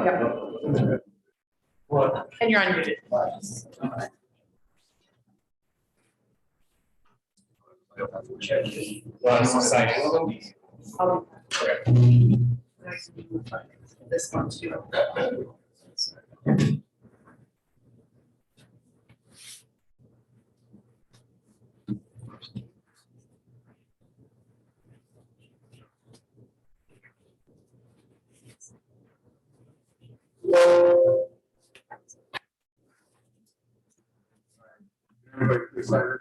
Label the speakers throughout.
Speaker 1: Yep.
Speaker 2: What?
Speaker 1: And you're unmuted.
Speaker 2: Want us to sign in with them?
Speaker 1: I'll do this one too.
Speaker 3: Everybody excited?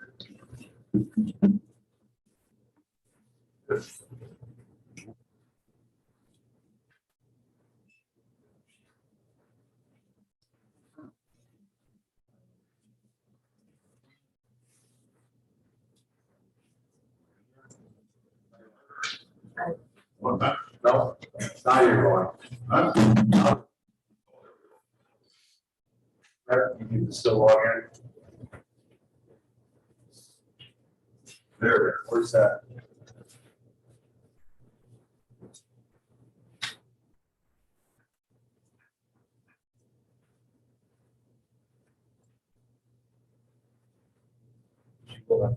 Speaker 3: What, not? No, now you're going. Huh? No. Right, you can still log in. There, where's that?
Speaker 1: For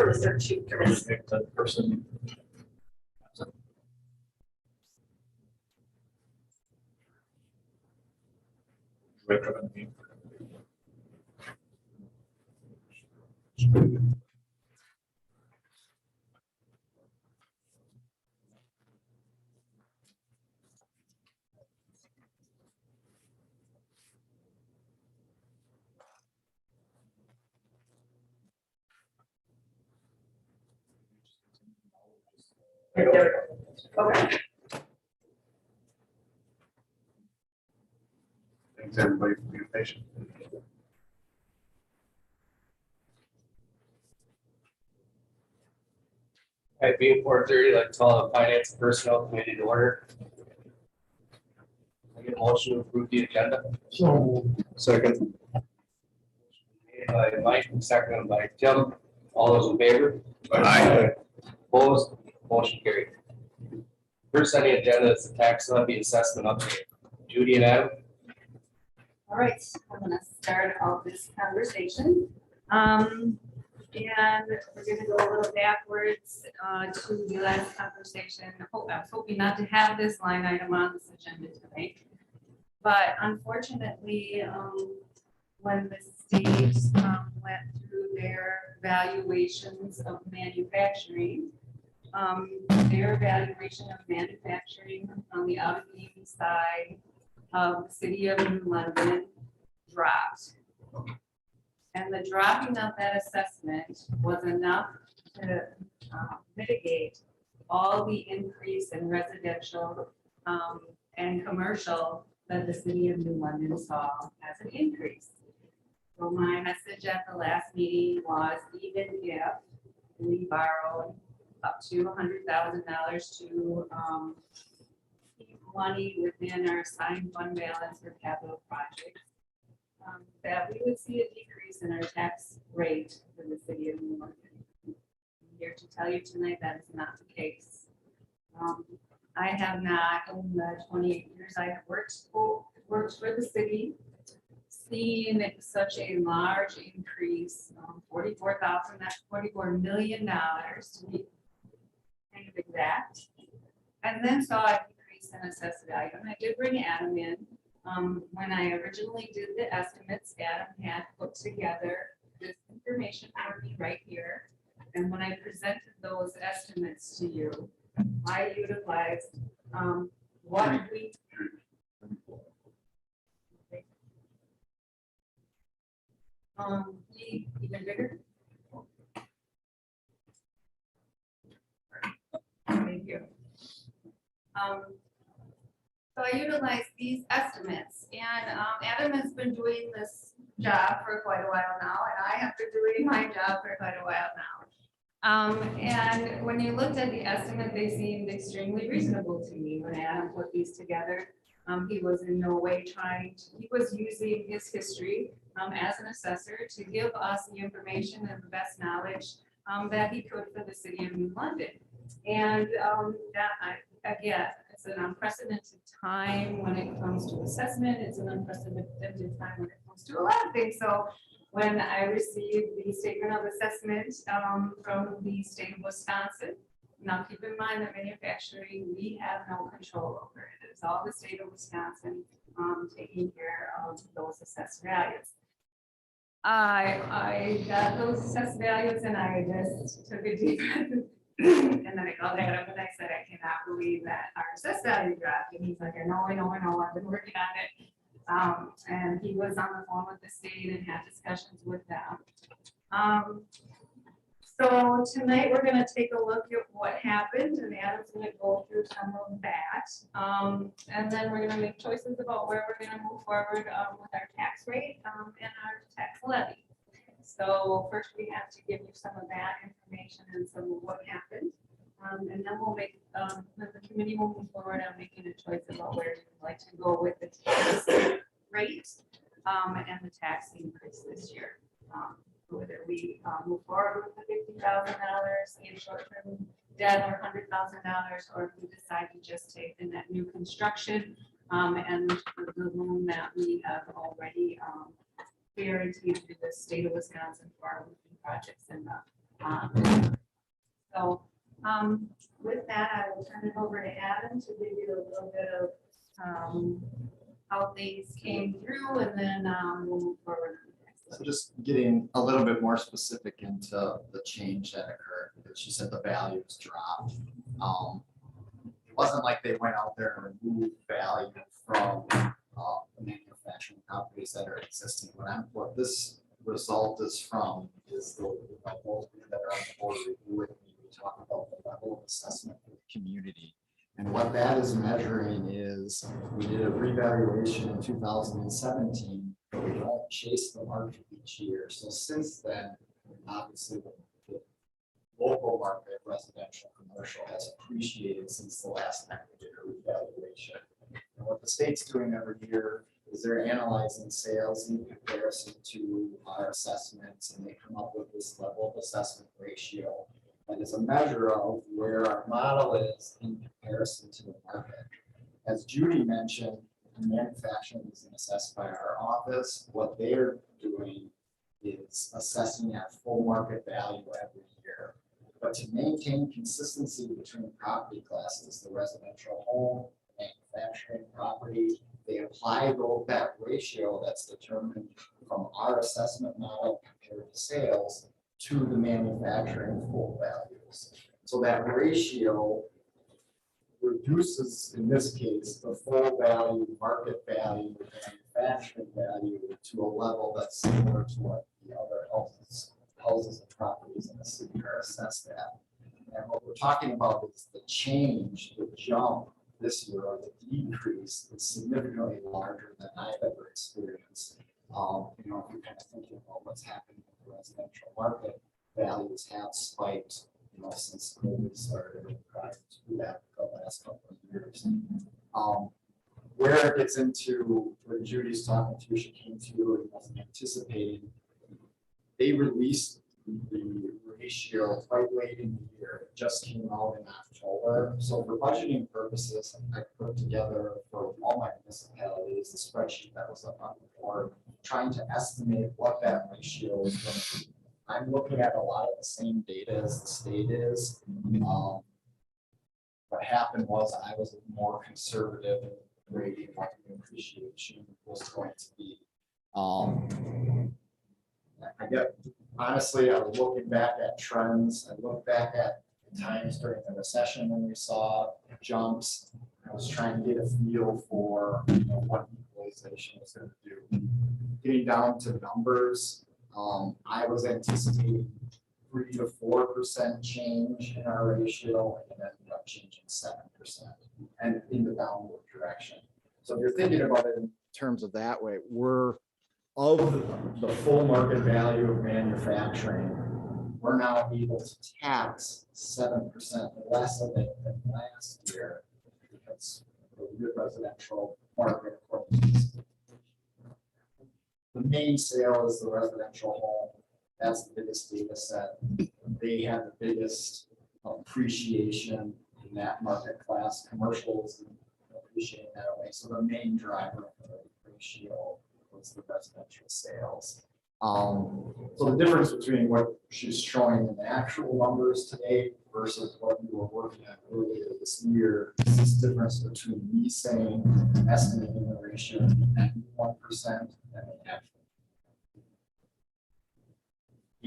Speaker 1: the search sheet.
Speaker 2: Person.
Speaker 1: There we go. Okay.
Speaker 3: Thanks, everybody, for being patient.
Speaker 2: At being 4:30, like to call the finance and personnel committee to order. I get a motion to approve the agenda.
Speaker 3: Second.
Speaker 2: Made by Mike, and seconded by Tim. All those in favor?
Speaker 3: Aye.
Speaker 2: Opposed? Motion carried. First on the agenda is the tax levy assessment update. Judy and Adam.
Speaker 4: All right, I'm gonna start out this conversation. And we're gonna go a little backwards to the last conversation. I was hoping not to have this line item on this agenda tonight. But unfortunately, when the state went through their valuations of manufacturing, their valuation of manufacturing on the Allegheny side of the city of New London dropped. And the dropping of that assessment was enough to mitigate all the increase in residential and commercial that the city of New London saw as an increase. So my message at the last meeting was, even if we borrowed up to $100,000 to keep money within our assigned fund balance for capital projects, that we would see a decrease in our tax rate for the city of New London. I'm here to tell you tonight that is not the case. I have not, in the 28 years I have worked for the city, seen such a large increase, $44 million to be kind of exact, and then saw a decrease in assessed value. And I did bring Adam in. When I originally did the estimates, Adam had put together this information for me right here. And when I presented those estimates to you, I utilized what we. Even bigger. Thank you. So I utilized these estimates, and Adam has been doing this job for quite a while now, and I have been doing my job for quite a while now. And when you looked at the estimate, they seemed extremely reasonable to me when Adam put these together. He was in no way he was using his history as an assessor to give us the information and the best knowledge that he could for the city of New London. And again, it's an unprecedented time when it comes to assessment. It's an unprecedented time when it comes to a lot of things. So when I received the statement of assessment from the state of Wisconsin, now keep in mind that manufacturing, we have no control over it. It's all the state of Wisconsin taking care of those assessed values. I got those assessed values and I just took a deep breath. And then I called Adam and I said, I cannot believe that our assessed value dropped. And he's like, I know, I've been working on it. And he was on the phone with the state and had discussions with them. So tonight we're going to take a look at what happened, and Adam's going to go through some of that. And then we're going to make choices about where we're going to move forward with our tax rate and our tax levy. So first we have to give you some of that information and some of what happened. And then we'll make, the committee will move forward on making a choice about where you'd like to go with the tax rate and the tax increase this year. Whether we move forward with the $50,000 in short-term debt or $100,000, or if we decide to just take the net new construction and the loan that we have already guaranteed to the state of Wisconsin for our roofing projects in the so with that, I will turn it over to Adam to give you a little bit of how things came through, and then we'll move forward.
Speaker 5: So just getting a little bit more specific into the change that occurred, because she said the values dropped. It wasn't like they went out there and removed value from the manufacturing properties that are existing. What this result is from is the level that are on the board review with me. We talk about the level of assessment for the community. And what that is measuring is, we did a revaluation in 2017. We don't chase the market each year. So since then, obviously the local market, residential, commercial, has appreciated since the last time we did a revaluation. And what the state's doing every year is they're analyzing sales in comparison to our assessments, and they come up with this level of assessment ratio. And it's a measure of where our model is in comparison to the market. As Judy mentioned, manufacturing isn't assessed by our office. What they're doing is assessing at full market value every year. But to maintain consistency between property classes, the residential home, manufacturing property, they apply that ratio that's determined from our assessment model compared to sales to the manufacturing full values. So that ratio reduces, in this case, the full value, market value, manufacturing value to a level that's similar to what the other houses and properties in the city are assessed at. And what we're talking about is the change, the jump this year, or the decrease, is significantly larger than I've ever experienced. If you're kind of thinking about what's happening in the residential market, values have spiked, since COVID started, prior to that, the last couple of years. Where it gets into what Judy's talking to, she came to and wasn't anticipating. They released the ratio quite late in the year. It just came out in October. So for budgeting purposes, I put together for all my municipalities the spreadsheet that was up on the board, trying to estimate what that ratio is going to be. I'm looking at a lot of the same data as the state is. What happened was I was more conservative in rating what the appreciation was going to be. Honestly, I was looking back at trends. I looked back at times during the recession when we saw jumps. I was trying to get a feel for what equalization was going to do. Getting down to numbers, I was anticipating 3 to 4% change in our ratio, and it ended up changing 7% and in the downward direction. So if you're thinking about it in terms of that way, we're of the full market value of manufacturing, we're now able to tax 7% less of it than last year because of the residential market. The main sale is the residential home. That's the biggest data set. They have the biggest appreciation in that market class. Commercials appreciating that way. So the main driver of the ratio was the residential sales. So the difference between what she's showing in the actual numbers today versus what we were working at earlier this year is this difference between me saying estimating the ratio at 1% and the actual.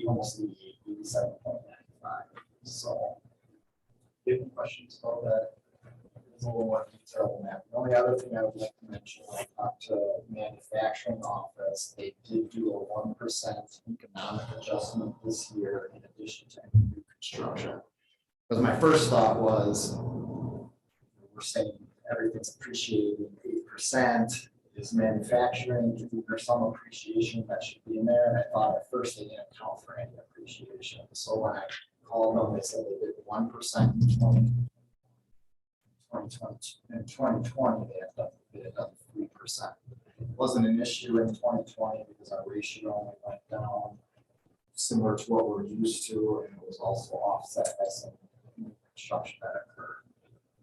Speaker 5: Almost the 87.95. So, do you have any questions about that? It's a little more detailed than that. The only other thing I would like to mention, I talked to manufacturing office. They did do a 1% economic adjustment this year in addition to any new construction. Because my first thought was, we're saying everything's appreciating 8%. Is manufacturing, there's some appreciation that should be in there, and I thought at first they didn't account for any appreciation. So when I called them, they said they did 1% in 2020. In 2020, they had done 3%. It wasn't an issue in 2020 because our ratio only went down similar to what we're used to, and it was also offset by some new construction that occurred.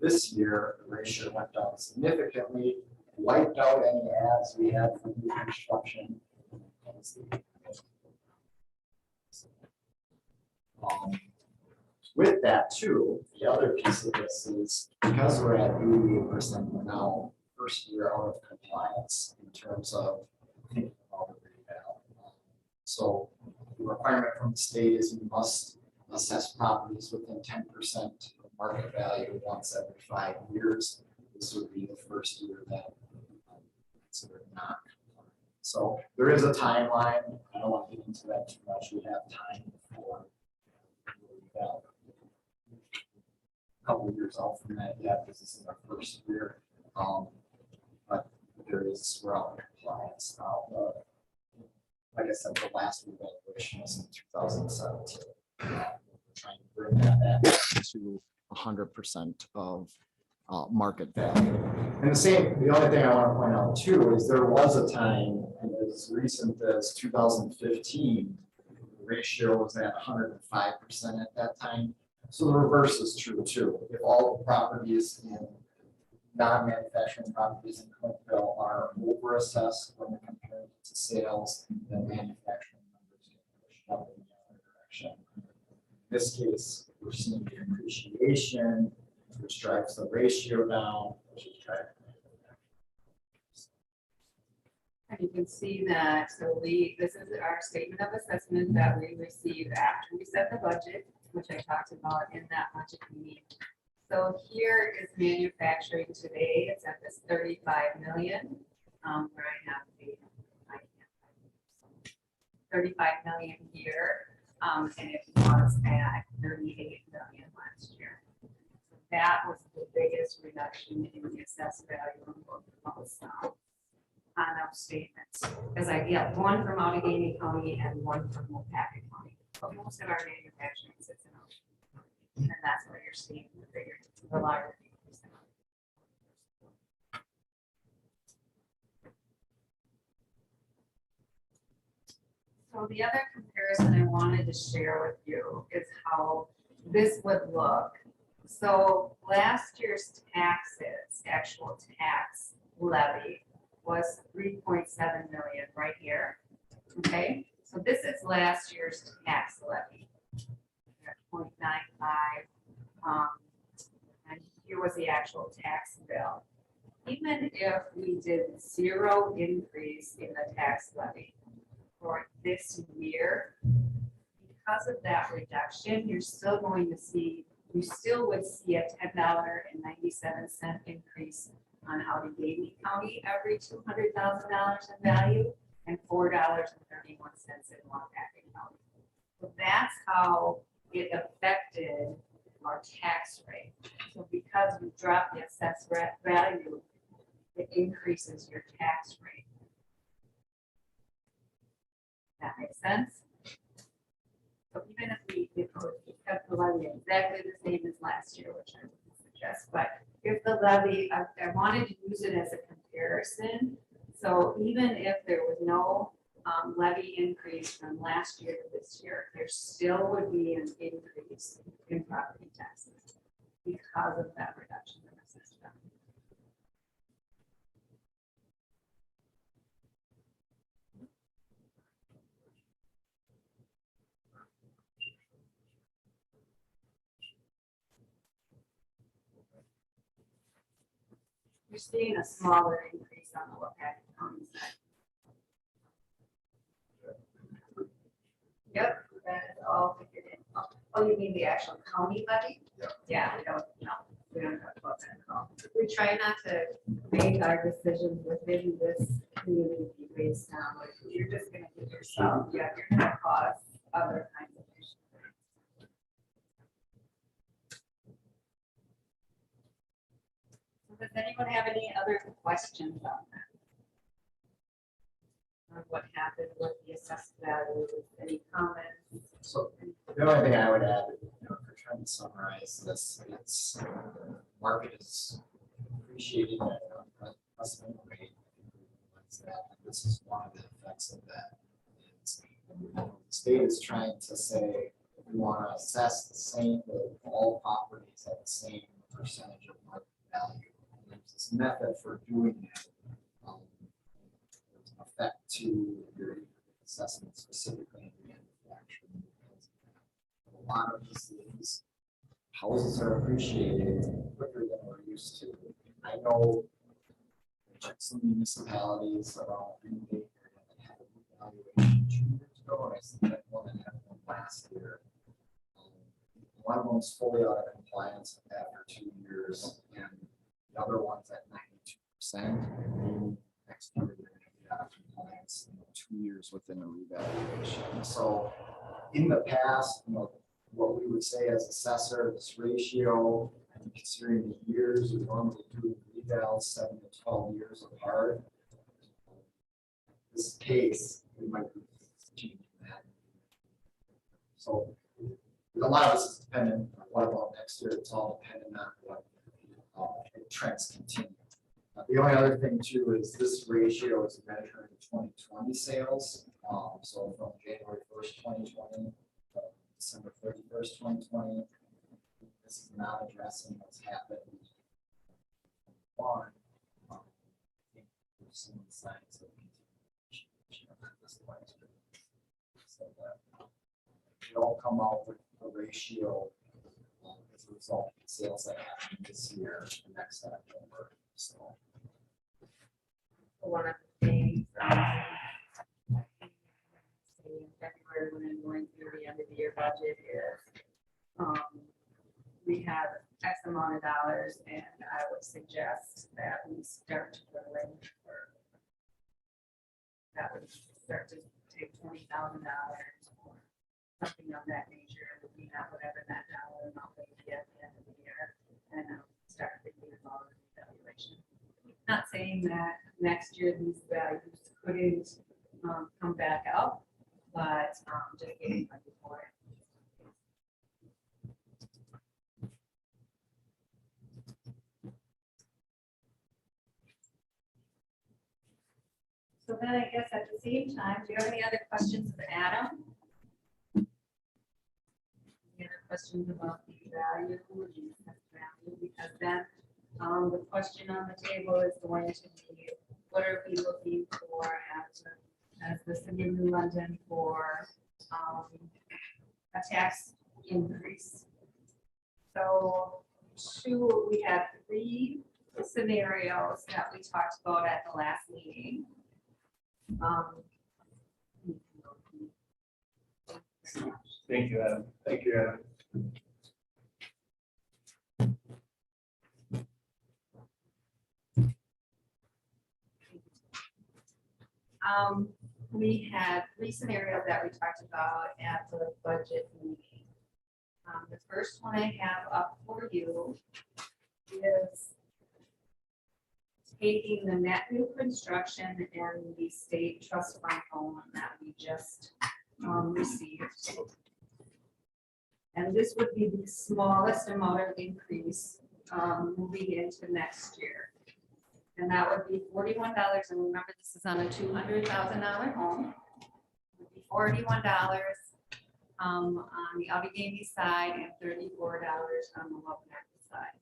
Speaker 5: This year, the ratio went down significantly, wiped out any ads we had for new construction. With that too, the other piece of this is because we're at 88% now, first year out of compliance in terms of thinking about the reval. So the requirement from the state is we must assess properties within 10% of market value once every 5 years. This would be the first year that considered not. So there is a timeline. I don't want to get into that too much. We have time for a couple of years out from that yet, because this is our first year. But there is, we're out in compliance now. Like I said, the last evaluation was in 2017. We're trying to bring that back to 100% of market value. And the only thing I want to point out too is there was a time as recent as 2015, the ratio was at 105% at that time. So the reverse is true too. If all the properties in non-manufacturing properties in Clintonville are over assessed when you're comparing it to sales, then manufacturing numbers get pushed up in the other direction. In this case, we're seeing the appreciation, which drives the ratio down, which is driving.
Speaker 4: And you can see that, so this is our statement of assessment that we received after we set the budget, which I talked about in that budget meeting. So here is manufacturing today. It's at this 35 million, where I have the 35 million here, and it was at 38 million last year. So that was the biggest reduction in the assessed value of both on those statements, because I get one from Allegheny County and one from Wapaka County. But most of our manufacturing sits in Allegheny, and that's where you're seeing the bigger, the larger increase. So the other comparison I wanted to share with you is how this would look. So last year's taxes, actual tax levy, was 3.7 million right here. Okay, so this is last year's tax levy. 0.95. And here was the actual tax bill. Even if we did 0 increase in the tax levy for this year, because of that reduction, you're still going to see, you still would see a $10.97 increase on Allegheny County every $200,000 in value, and $4.31 in Wapaka County. So that's how it affected our tax rate. So because we dropped the assessed value, it increases your tax rate. That makes sense? So even if we kept the levy exactly the same as last year, which I would suggest, but if the levy, I wanted to use it as a comparison. So even if there was no levy increase from last year to this year, there still would be an increase in property taxes because of that reduction in the system. You're seeing a smaller increase on the Wapaton County side. Yep, that is all figured in. Oh, you mean the actual county levy?
Speaker 3: Yeah.
Speaker 4: Yeah, we don't talk about that at all. We try not to make our decisions within this community based on, like, you're just gonna get yourself, you have your net costs, other kinds of issues. Does anyone have any other questions on that? On what happened with the assessed value, any comments?
Speaker 5: So the only thing I would add, for trying to summarize this, it's market is appreciating that unprecedented rate. This is one of the effects of that. The state is trying to say, we want to assess the same, all properties at the same percentage of market value. And there's this method for doing that. There's an effect to your assessment specifically in the manufacturing. A lot of these houses are appreciated quicker than we're used to. I know some municipalities around Green Bay area that had a evaluation 2 years ago, and I see that one that had one last year. One of them's fully out of compliance after 2 years, and the other one's at 92%. Next year, they're going to be out of compliance 2 years within a revaluation. So, in the past, what we would say as assessor, this ratio, and considering the years, we normally do revals 7 to 12 years apart. This case, we might be changing that. So a lot of this is dependent on what about next year. It's all dependent on what trends continue. The only other thing too is this ratio is measuring 2020 sales. So from January 1st, 2020 to December 31st, 2020. This is not addressing what's happened. One, I think we've seen signs of continuation at this point. So that we all come out with a ratio as a result of the sales that happened this year, next October. So
Speaker 4: One of the things in February when I'm going through the end of the year budget is we have X amount of dollars, and I would suggest that we start to arrange for that would start to take $20,000 or something of that nature, would be not whatever that dollar amount would be at the end of the year, and start thinking about evaluation. Not saying that next year these values couldn't come back up, but just getting ready for it. So then I guess at the same time, do you have any other questions of Adam? Any other questions about the value, because then the question on the table is going to be, what are we looking for as the city of New London for a tax increase? So we have 3 scenarios that we talked about at the last meeting.
Speaker 2: Thank you, Adam.
Speaker 3: Thank you, Adam.
Speaker 4: We had 3 scenarios that we talked about at the budget meeting. The first one I have up for you is taking the net new construction and the state trust fund loan that we just received. And this would be the smallest amount of increase moving into next year. And that would be $41. And remember, this is on a $200,000 home. $41 on the Allegheny side and $34 on the Wabanaki side.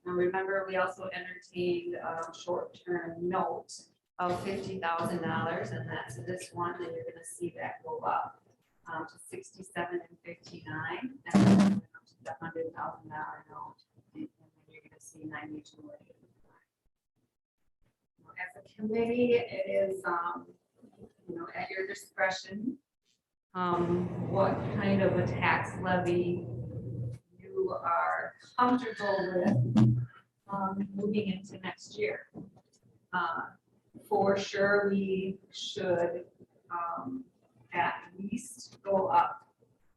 Speaker 4: Now, remember, we also entertained a short-term note of $50,000, and that's this one, and you're gonna see that go up to 67 and 59, and then up to the $100,000 note, and then you're gonna see 92 and 89. As a committee, it is, at your discretion, what kind of a tax levy you are comfortable with moving into next year. For sure, we should at least go up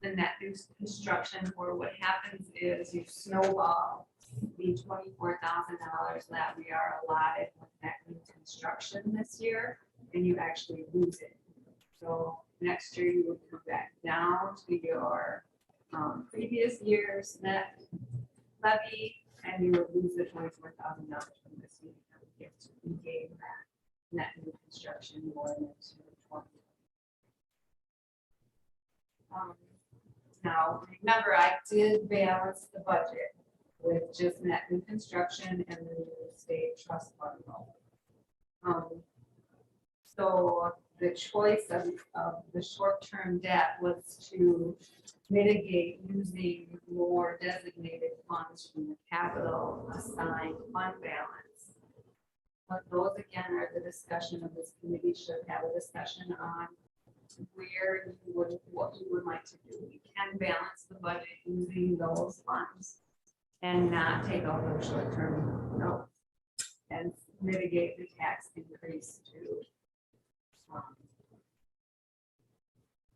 Speaker 4: the net new construction, or what happens is you snowball the $24,000 that we are allotted with net new construction this year, and you actually lose it. So next year you would come back down to your previous year's net levy, and you would lose the $24,000 from this year. We gave that net new construction more than 20. Now, remember, I did balance the budget with just net new construction and the real estate trust fund. So the choice of the short-term debt was to mitigate using more designated funds from the capital assigned fund balance. But those again are the discussion of this committee should have a discussion on where you would, what you would like to do. We can balance the budget using those funds and not take out those short-term notes and mitigate the tax increase to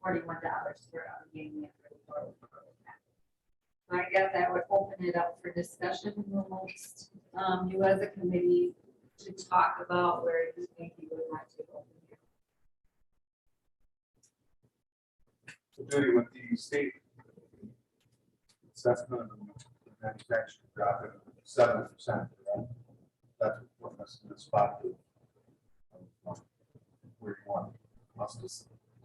Speaker 4: $41 for Allegheny. I guess that would open it up for discussion amongst you as a committee to talk about where you think you would like to go.
Speaker 3: So Judy, with the state assessment of the manufacturing drop at 7%, that's what us in the spot to where you want us to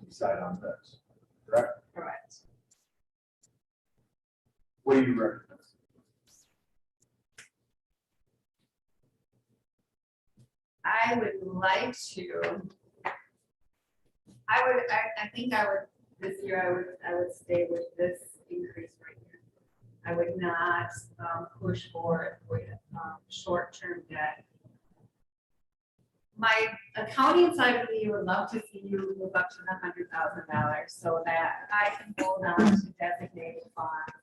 Speaker 3: decide on this, correct?
Speaker 4: Correct.
Speaker 3: What do you recommend?
Speaker 4: I would like to. I think I would, this year, I would stay with this increase right here. I would not push for it with short-term debt. My accounting side of me would love to see you move up to the $100,000 so that I can hold on to designated funds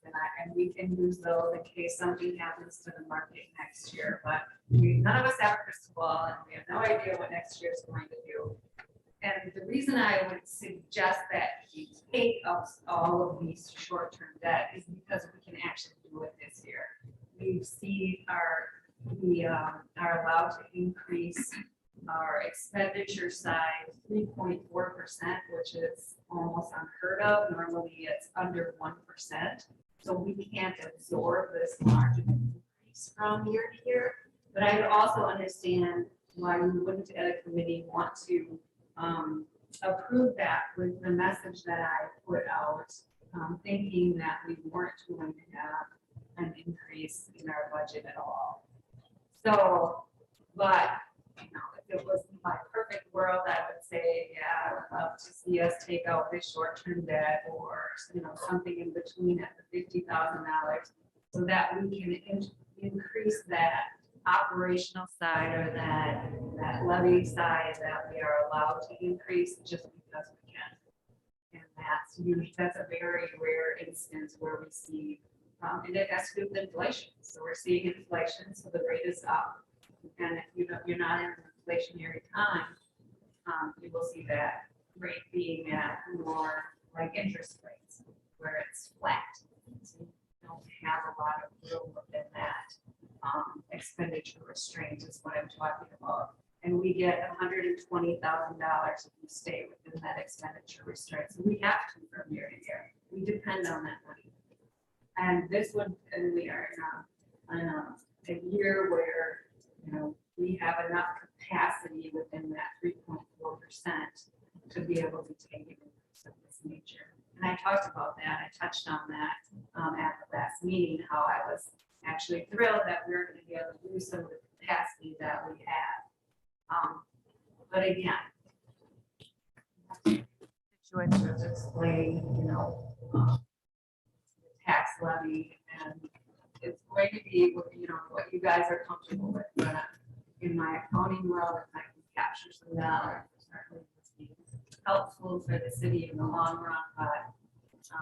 Speaker 4: and we can use those in case something happens to the market next year. But none of us have a crystal ball and we have no idea what next year is going to do. And the reason I would suggest that you take up all of these short-term debt is because we can actually do it this year. We are allowed to increase our expenditure side 3.4%, which is almost unheard of. Normally it's under 1%. So we can't absorb this large increase from year to year. But I would also understand why we wouldn't at a committee want to approve that with the message that I put out, thinking that we weren't going to have an increase in our budget at all. So, but if it was my perfect world, I would say, yeah, I would love to see us take out this short-term debt or something in between at the $50,000, so that we can increase that operational side or that levy side that we are allowed to increase just because we can. And that's a very rare instance where we see, and it has to do with inflation. So we're seeing inflation, so the rate is up. And if you're not in an inflationary time, you will see that rate being at more like interest rates, where it's flat. So you don't have a lot of room within that. Expenditure restraint is what I'm talking about. And we get $120,000 if we stay within that expenditure restraint. So we have to from year to year. We depend on that money. And we are in a year where we have enough capacity within that 3.4% to be able to take it. And I talked about that, I touched on that at the last meeting, how I was actually thrilled that we were gonna be able to use some of the capacity that we had. But again, situations explain, you know, tax levy, and it's going to be, you know, what you guys are comfortable with. But in my accounting world, if I can capture some dollars, certainly it's be helpful for the city in the long run, but I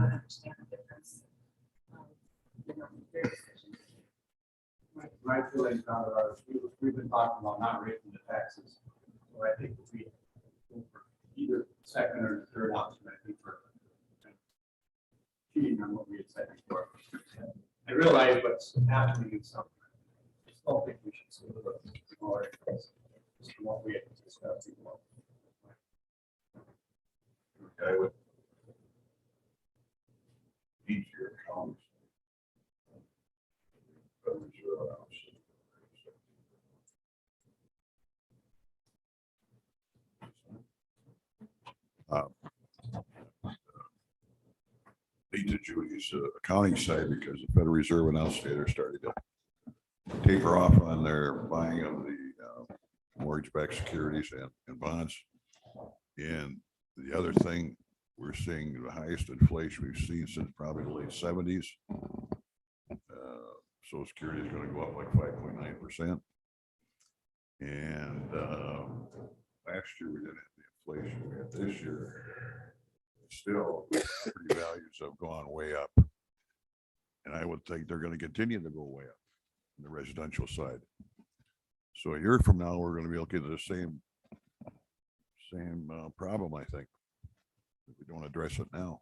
Speaker 4: would understand the difference. You know, your decision.
Speaker 3: My feelings on it are, we've been talking about not raising the taxes. So I think if we go for either second or third option, I think we're cheating on what we had said before. I realize what's happening in some. I still think we should see the smaller areas, just from what we had discussed before.
Speaker 6: Okay, with easier comes. Need to Julie's accounting side because the Federal Reserve announced they're starting to taper off on their buying of the mortgage-backed securities and bonds. And the other thing, we're seeing the highest inflation we've seen since probably the late 70s. Social Security is going to go up like 5.9%. And last year we didn't have the inflation we had this year. Still, property values have gone way up. And I would think they're going to continue to go way up in the residential side. So a year from now, we're going to be looking at the same problem, I think, if we don't address it now.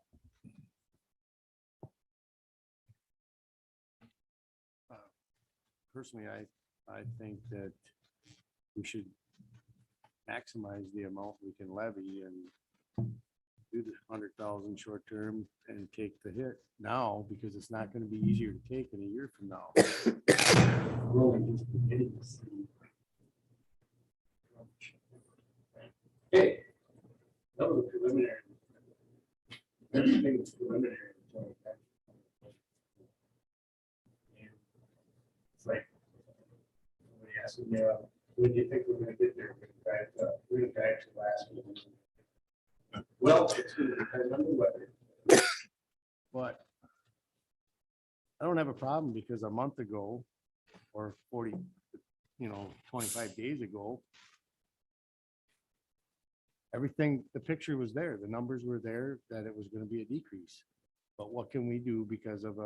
Speaker 7: Personally, I think that we should maximize the amount we can levy and do the 100,000 short term and take the hit now, because it's not going to be easier to take in a year from now. We're only just beginning to see. Okay, that was a preliminary. Everything is preliminary. It's like, somebody asked me, when do you think we're gonna get there? We're gonna drive to last meeting. Well, it's gonna depend on the weather. But I don't have a problem, because a month ago or 25 days ago, everything, the picture was there, the numbers were there, that it was going to be a decrease. But what can we do because of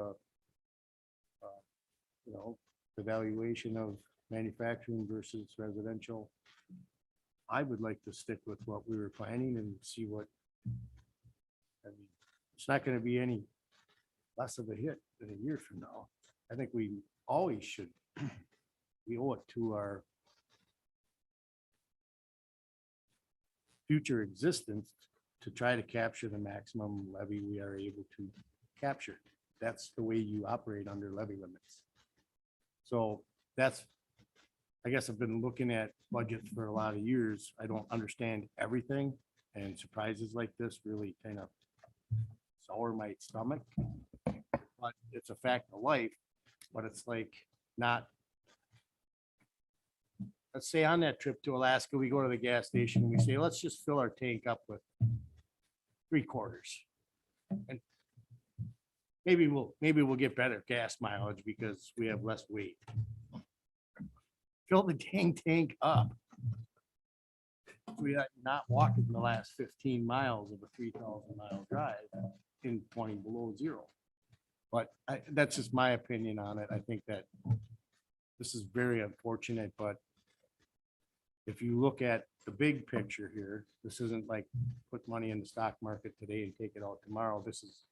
Speaker 7: the valuation of manufacturing versus residential? I would like to stick with what we were planning and see what, I mean, it's not going to be any less of a hit than a year from now. I think we always should, we owe it to our future existence to try to capture the maximum levy we are able to capture. That's the way you operate under levy limits. So that's, I guess I've been looking at budgets for a lot of years. I don't understand everything, and surprises like this really kind of sour my stomach. But it's a fact of life. But it's like not. Let's say on that trip to Alaska, we go to the gas station and we say, let's just fill our tank up with 3/4. And maybe we'll get better gas mileage because we have less weight. Fill the tank up. We are not walking the last 15 miles of a 3,000-mile drive in 20 below zero. But that's just my opinion on it. I think that this is very unfortunate, but if you look at the big picture here, this isn't like put money in the stock market today and take it out tomorrow. This is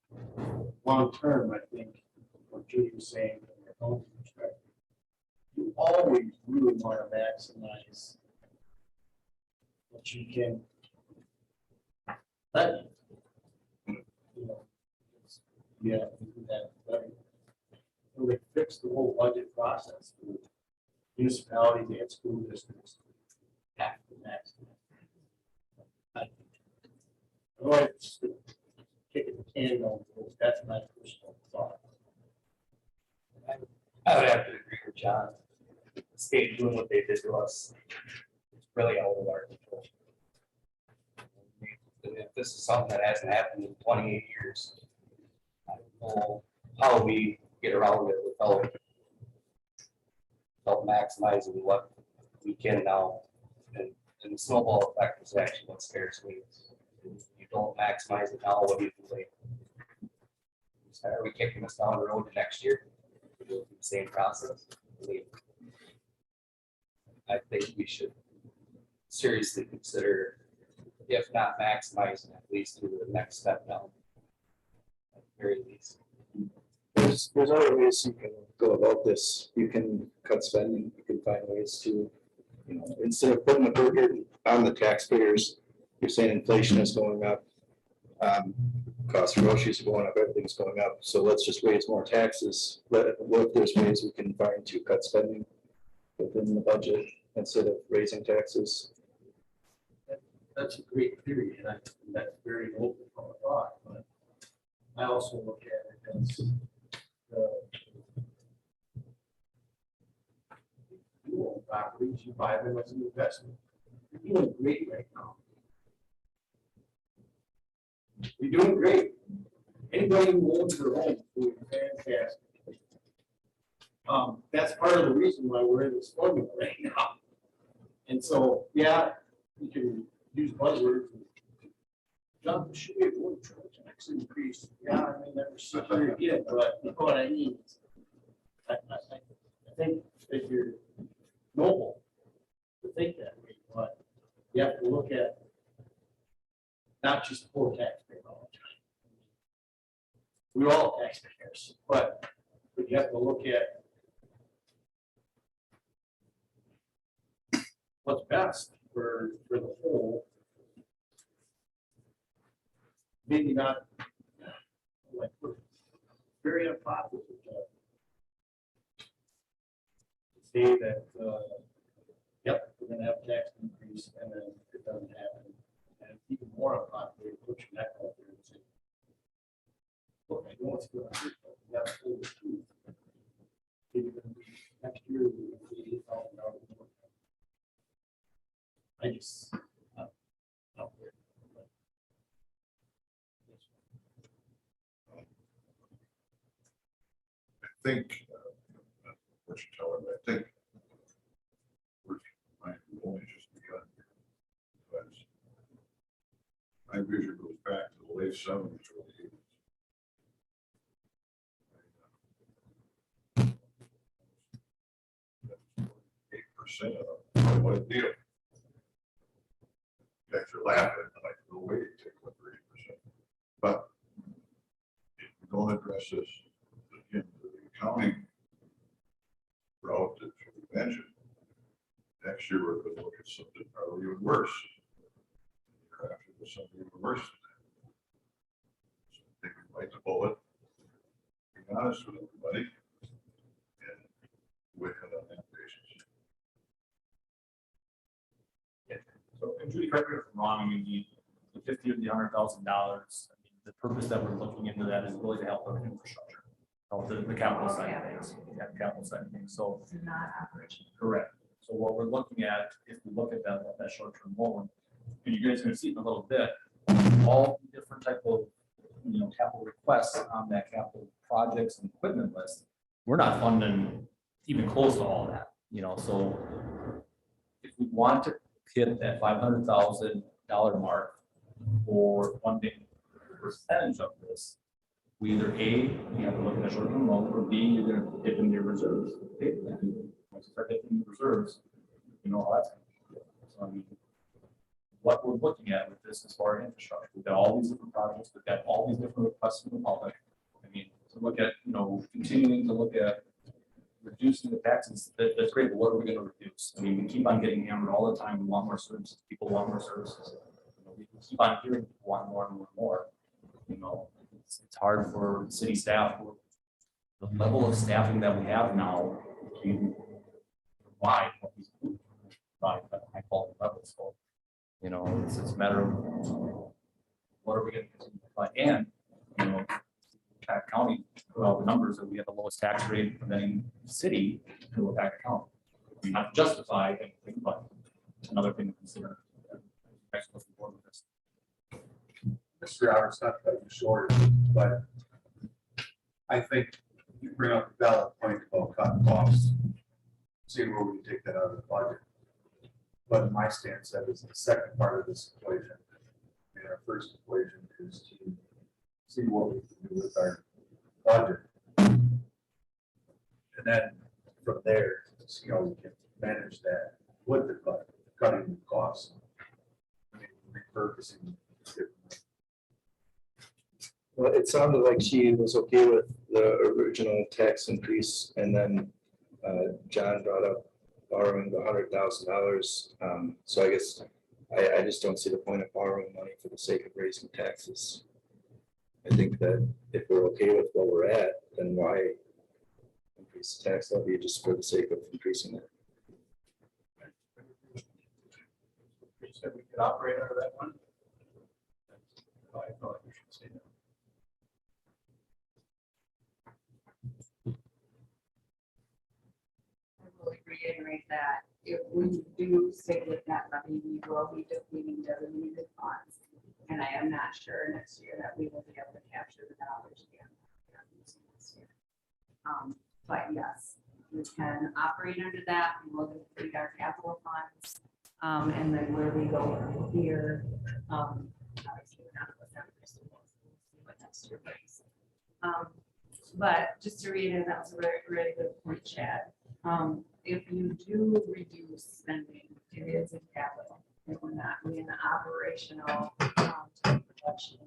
Speaker 7: long term. I think what Judy was saying from your own perspective, you always really want to maximize what you can. But, yeah, that really fix the whole budget process for municipalities and school districts. Half the max. Otherwise, and on the road. That's my personal thought.
Speaker 2: I would have to agree with John. The state doing what they did to us, it's really out of our control. And if this is something that hasn't happened in 28 years, I don't know how we get around it without maximizing what we can now. And the snowball effect is actually what scares me. If you don't maximize it now, what do you do later? Are we kicking us down the road to next year? Do the same process? I think we should seriously consider, if not maximizing, at least do the next step down. At the very least.
Speaker 8: There's other ways you can go about this. You can cut spending, you can find ways to, instead of putting the burden on the taxpayers, you're saying inflation is going up. Cost of groceries are going up, everything's going up. So let's just raise more taxes. What if there's ways we can find to cut spending within the budget instead of raising taxes?
Speaker 7: That's a great theory, and that's very open from a thought, but I also look at it as you own properties, you buy them as an investment. You're doing great right now. You're doing great. Anybody who owns their home is doing fantastic. That's part of the reason why we're in this formula right now. And so, yeah, you can use buzzwords. Jump, should be able to tax increase. Yeah, I mean, that was super again, but you know what I mean? I think that you're noble to think that way, but you have to look at not just poor taxpayers all the time. We're all taxpayers, but you have to look at what's best for the whole. Maybe not like we're very unpopular to say that yep, we're gonna have a tax increase and then it doesn't happen. And even more unpopular, put your neck out there and say, look, I know it's going to hurt, but we have to hold the truth. Maybe next year we're going to be $8,000 more. I just out there.
Speaker 6: I think, what you tell him, I think we've only just begun. Because my vision goes back to the late 70s, early 80s. 8% of them, what a deal. You guys are laughing, like, no way to take what 30%. But if we don't address this, again, the accounting route that you mentioned, next year we're going to look at something probably even worse. Year after there's something even worse than that. So I think we bite the bullet, be honest with everybody, and wait on that basis.
Speaker 9: So, and Judy, correct me if I'm wrong, I mean, the 50 or the $100,000, I mean, the purpose that we're looking into that is really to help our infrastructure, help the capital side of things, capital side of things, so.
Speaker 1: Not operation.
Speaker 9: Correct. So what we're looking at, if we look at that short-term loan, and you guys are gonna see it in a little bit, all the different type of, capital requests on that capital projects and equipment list, we're not funding even close to all that, so if we want to hit that $500,000 mark for funding percentage of this, we either A, you have to look at a short-term loan, or B, you're gonna dip into your reserves. Once you start dipping the reserves, you know how that's gonna be. So I mean, what we're looking at with this as far as infrastructure, we've got all these different projects, we've got all these different requests from the public. I mean, to look at, continuing to look at reducing the taxes, that's great, but what are we gonna reduce? I mean, we keep on getting hammered all the time, we want more services, people want more services. We keep on hearing people want more and more and more. It's hard for city staff, the level of staffing that we have now to provide what these provide at a high quality level. So, it's a matter of what are we going to continue to provide, and put all the numbers that we have the lowest tax rate of any city to look back account. We have to justify anything, but another thing to consider. Next, what's the board with this?
Speaker 3: Mr. Roberts, not to cut you short, but I think you bring up a valid point about cutting costs. Seeing where we can take that out of the budget. But my stance that is the second part of this equation. And our first equation is to see what we can do with our budget. And then from there, see how we can manage that with the cutting the costs. I mean, repurposing.
Speaker 8: Well, it sounded like she was okay with the original tax increase, and then John brought up borrowing the $100,000. So I guess I just don't see the point of borrowing money for the sake of raising taxes. I think that if we're okay with what we're at, then why increase the tax levy just for the sake of increasing it?
Speaker 3: You said we could operate under that one? I feel like we should say that.
Speaker 4: I will reiterate that if we do stay with that levy, we will be depleting designated funds. And I am not sure next year that we will be able to capture the dollars again. But yes, we can operate under that. We will deplete our capital funds. And then where we go from here, obviously we're not with them, so we'll see what next year brings. But just to read it, that was a very, really good point, Chad. If you do reduce spending, it is in capital. It will not be an operational reduction.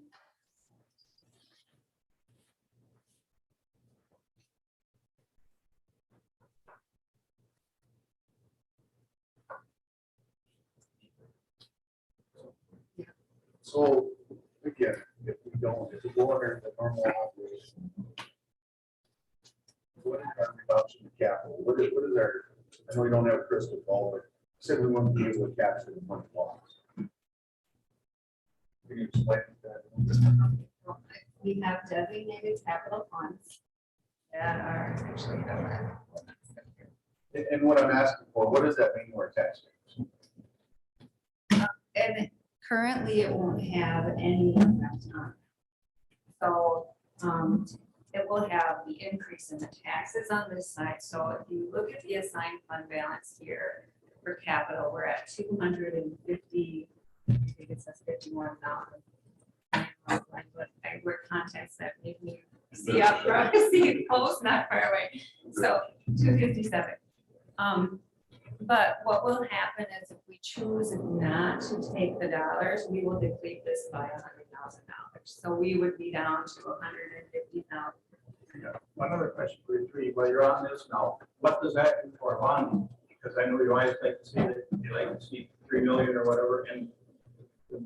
Speaker 3: So again, if we go under the normal operation. What is our reduction in capital? What is our, I know we don't have a crystal ball, but said we want to be able to capture the money lost. Can you explain that?
Speaker 4: We have designated capital funds that are actually.
Speaker 3: And what I'm asking for, what does that mean to our taxpayers?
Speaker 4: And currently it won't have any impact on. So, it will have the increase in the taxes on this side. So if you look at the assigned fund balance here for capital, we're at 250, I think it says 51,000. But I wear contacts that make me see up front, see close, not far away. So 257. But what will happen is if we choose not to take the dollars, we will deplete this by $100,000. So we would be down to 150,000.
Speaker 3: One other question for you, three, while you're on this now, what does that do for our bond? Because I know you always like to see that, you like to see 3 million or whatever, and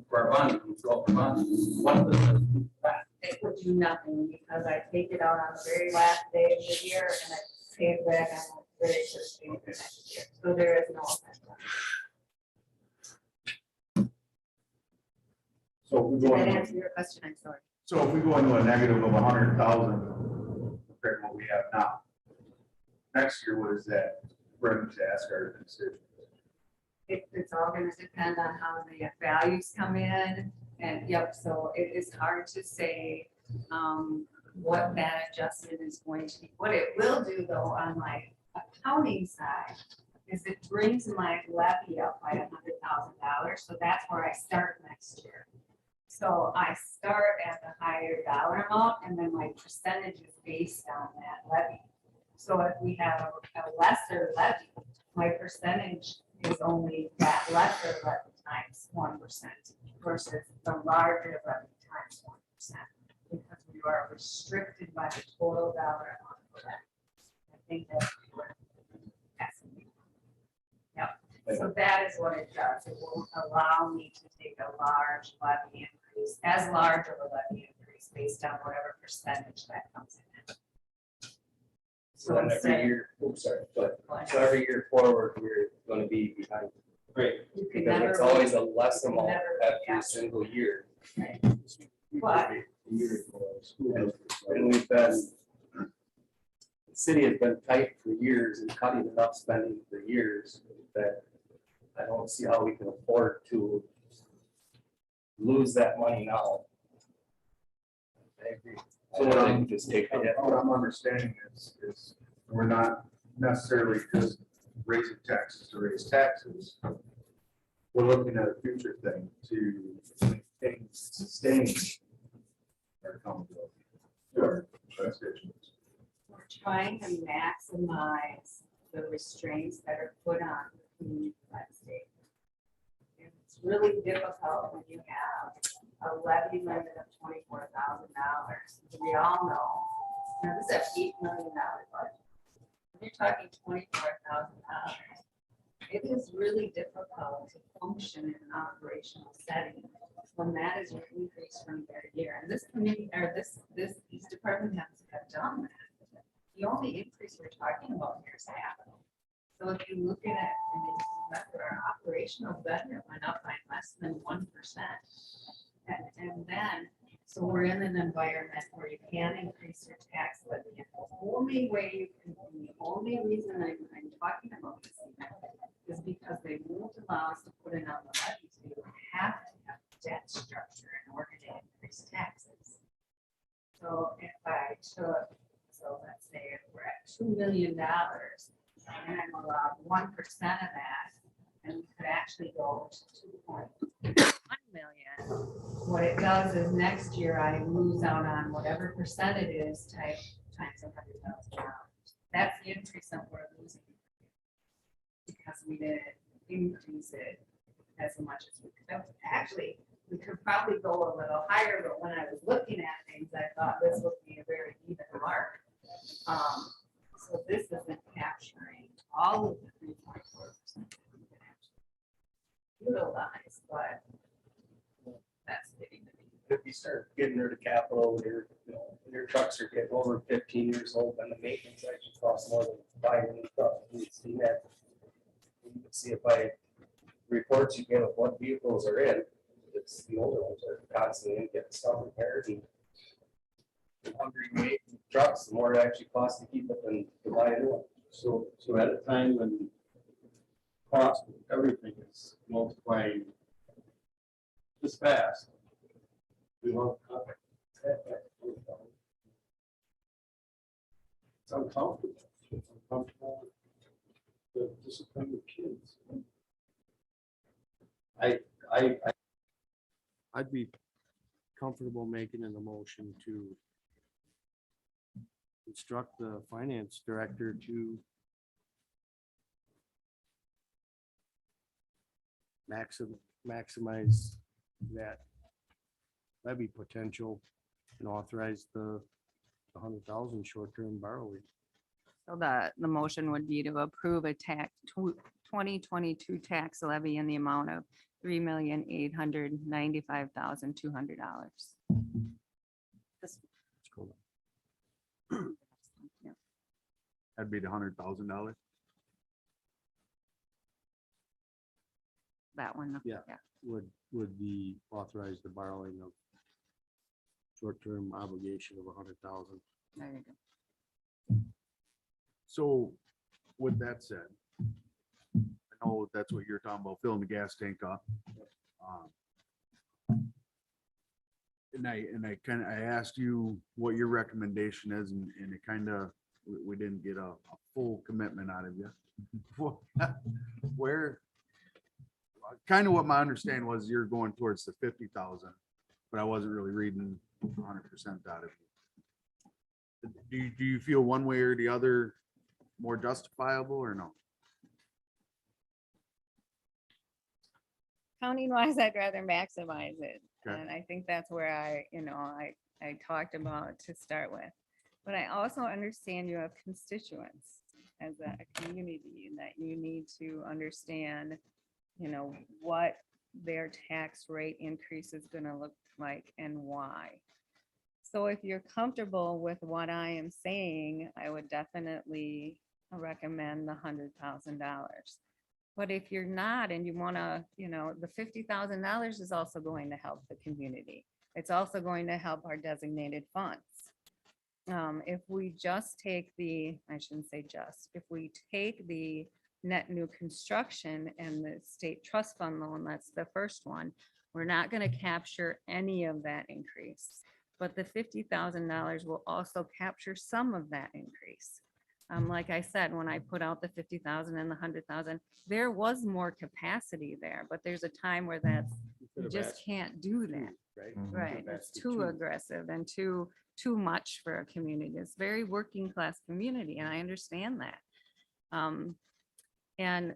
Speaker 3: for our bond, we go up for bond. What does that do?
Speaker 4: It would do nothing because I take it out on the very last day of the year and I pay it back on the very first day of the next year. So there is no effect on it.
Speaker 3: So if we
Speaker 4: Did
Speaker 3: go
Speaker 4: that
Speaker 3: into,
Speaker 4: answer your question? I'm sorry.
Speaker 3: so if we go into a negative of 100,000 compared to what we have now, next year, what does that bring to ask our constituents?
Speaker 4: It's all gonna depend on how the values come in and yep, so it is hard to say what that adjustment is going to be. What it will do though on my accounting side is it brings my levy up by $100,000. So that's where I start next year. So I start at the higher dollar amount and then my percentage is based on that levy. So if we have a lesser levy, my percentage is only that lesser levy times 1% versus the larger levy times 1%. Because we are restricted by the total dollar amount for that. I think that's what asking me. Yep. So that is what it does. It will allow me to take a large levy increase, as large of a levy increase based on whatever percentage that comes in.
Speaker 2: So then every year, oops, sorry, but so every year forward, we're gonna be behind. Great.
Speaker 4: You could
Speaker 2: Because
Speaker 4: never.
Speaker 2: it's always a
Speaker 4: you
Speaker 2: less
Speaker 4: could
Speaker 2: amount
Speaker 4: never
Speaker 2: every
Speaker 4: be
Speaker 2: single year.
Speaker 4: Right. But
Speaker 2: And we've been city has been tight for years and cutting enough spending for years that I don't see how we can afford to lose that money now. I agree.
Speaker 3: So what I'm-
Speaker 2: I think just take it.
Speaker 3: What I'm understanding is we're not necessarily just raising taxes to raise taxes. We're looking at a future thing to maintain, sustain our accountability. Our taxations.
Speaker 4: We're trying to maximize the restraints that are put on the community by the state. And it's really difficult when you have a levy limit of $24,000. We all know, this is an $8 million budget. When you're talking $24,000, it is really difficult to function in an operational setting when that is your increase from year to year. And this community, or these department heads have done that. The only increase we're talking about here is capital. So if you look at it, and you remember our operational budget went up by less than 1%. And then, so we're in an environment where you can't increase your tax levy. And the only way you can, the only reason I'm talking about this is because they won't allow us to put it on the levies. We have to have debt structure in order to increase taxes. So if I took, so let's say if we're at $2 million, and I'm allowed 1% of that, and we could actually go to 2.1 million. What it does is next year I lose out on whatever percent it is times $100,000. That's the increase that we're losing. Because we didn't increase it as much as we could. Actually, we could probably go a little higher, but when I was looking at things, I thought this would be a very even mark. So this isn't capturing all of the 3.4% utilize, but that's getting to be.
Speaker 2: If you start getting rid of capital, your trucks are getting over 15 years old, and the maintenance actually costs more than buying new stuff. We've seen that. You can see it by reports you get of what vehicles are in. It's the older ones are constantly in getting stuff repaired. And the longer you make trucks, the more it actually costs to keep it than to buy a new one.
Speaker 7: So at a time when cost of everything is multiplying this fast, we want to cut it. It's uncomfortable. It's uncomfortable with the discipline of kids. I'd be comfortable making an emotion to instruct the finance director to maximize that levy potential and authorize the 100,000 short-term borrowing.
Speaker 10: So the motion would be to approve a 2022 tax levy in the amount of $3,895,200.
Speaker 7: Let's go.
Speaker 11: That'd be the $100,000.
Speaker 10: That one.
Speaker 7: Yeah. Would be authorized the borrowing of short-term obligation of 100,000.
Speaker 10: There you go.
Speaker 11: So with that said, I know that's what you're talking about, filling the gas tank up. And I asked you what your recommendation is, and it kind of, we didn't get a full commitment out of you. Where, kind of what my understanding was, you're going towards the 50,000, but I wasn't really reading 100% out of you. Do you feel one way or the other more justifiable or no?
Speaker 10: Counting wise, I'd rather maximize it.
Speaker 11: Okay.
Speaker 10: And I think that's where I talked about to start with. But I also understand you have constituents as a community and that you need to understand, what their tax rate increase is going to look like and why. So if you're comfortable with what I am saying, I would definitely recommend the $100,000. But if you're not, and you want to, the $50,000 is also going to help the community. It's also going to help our designated funds. if we just take I shouldn't say just, if we take the net new construction and the state trust fund loan, that's the first one, we're not gonna capture any of that increase. But the $50,000 will also capture some of that increase. Like I said, when I put out the 50,000 and the 100,000, there was more capacity there, but there's a time where you just can't do that. Right, it's too aggressive and too much for a community. It's very working class community, and I understand that. And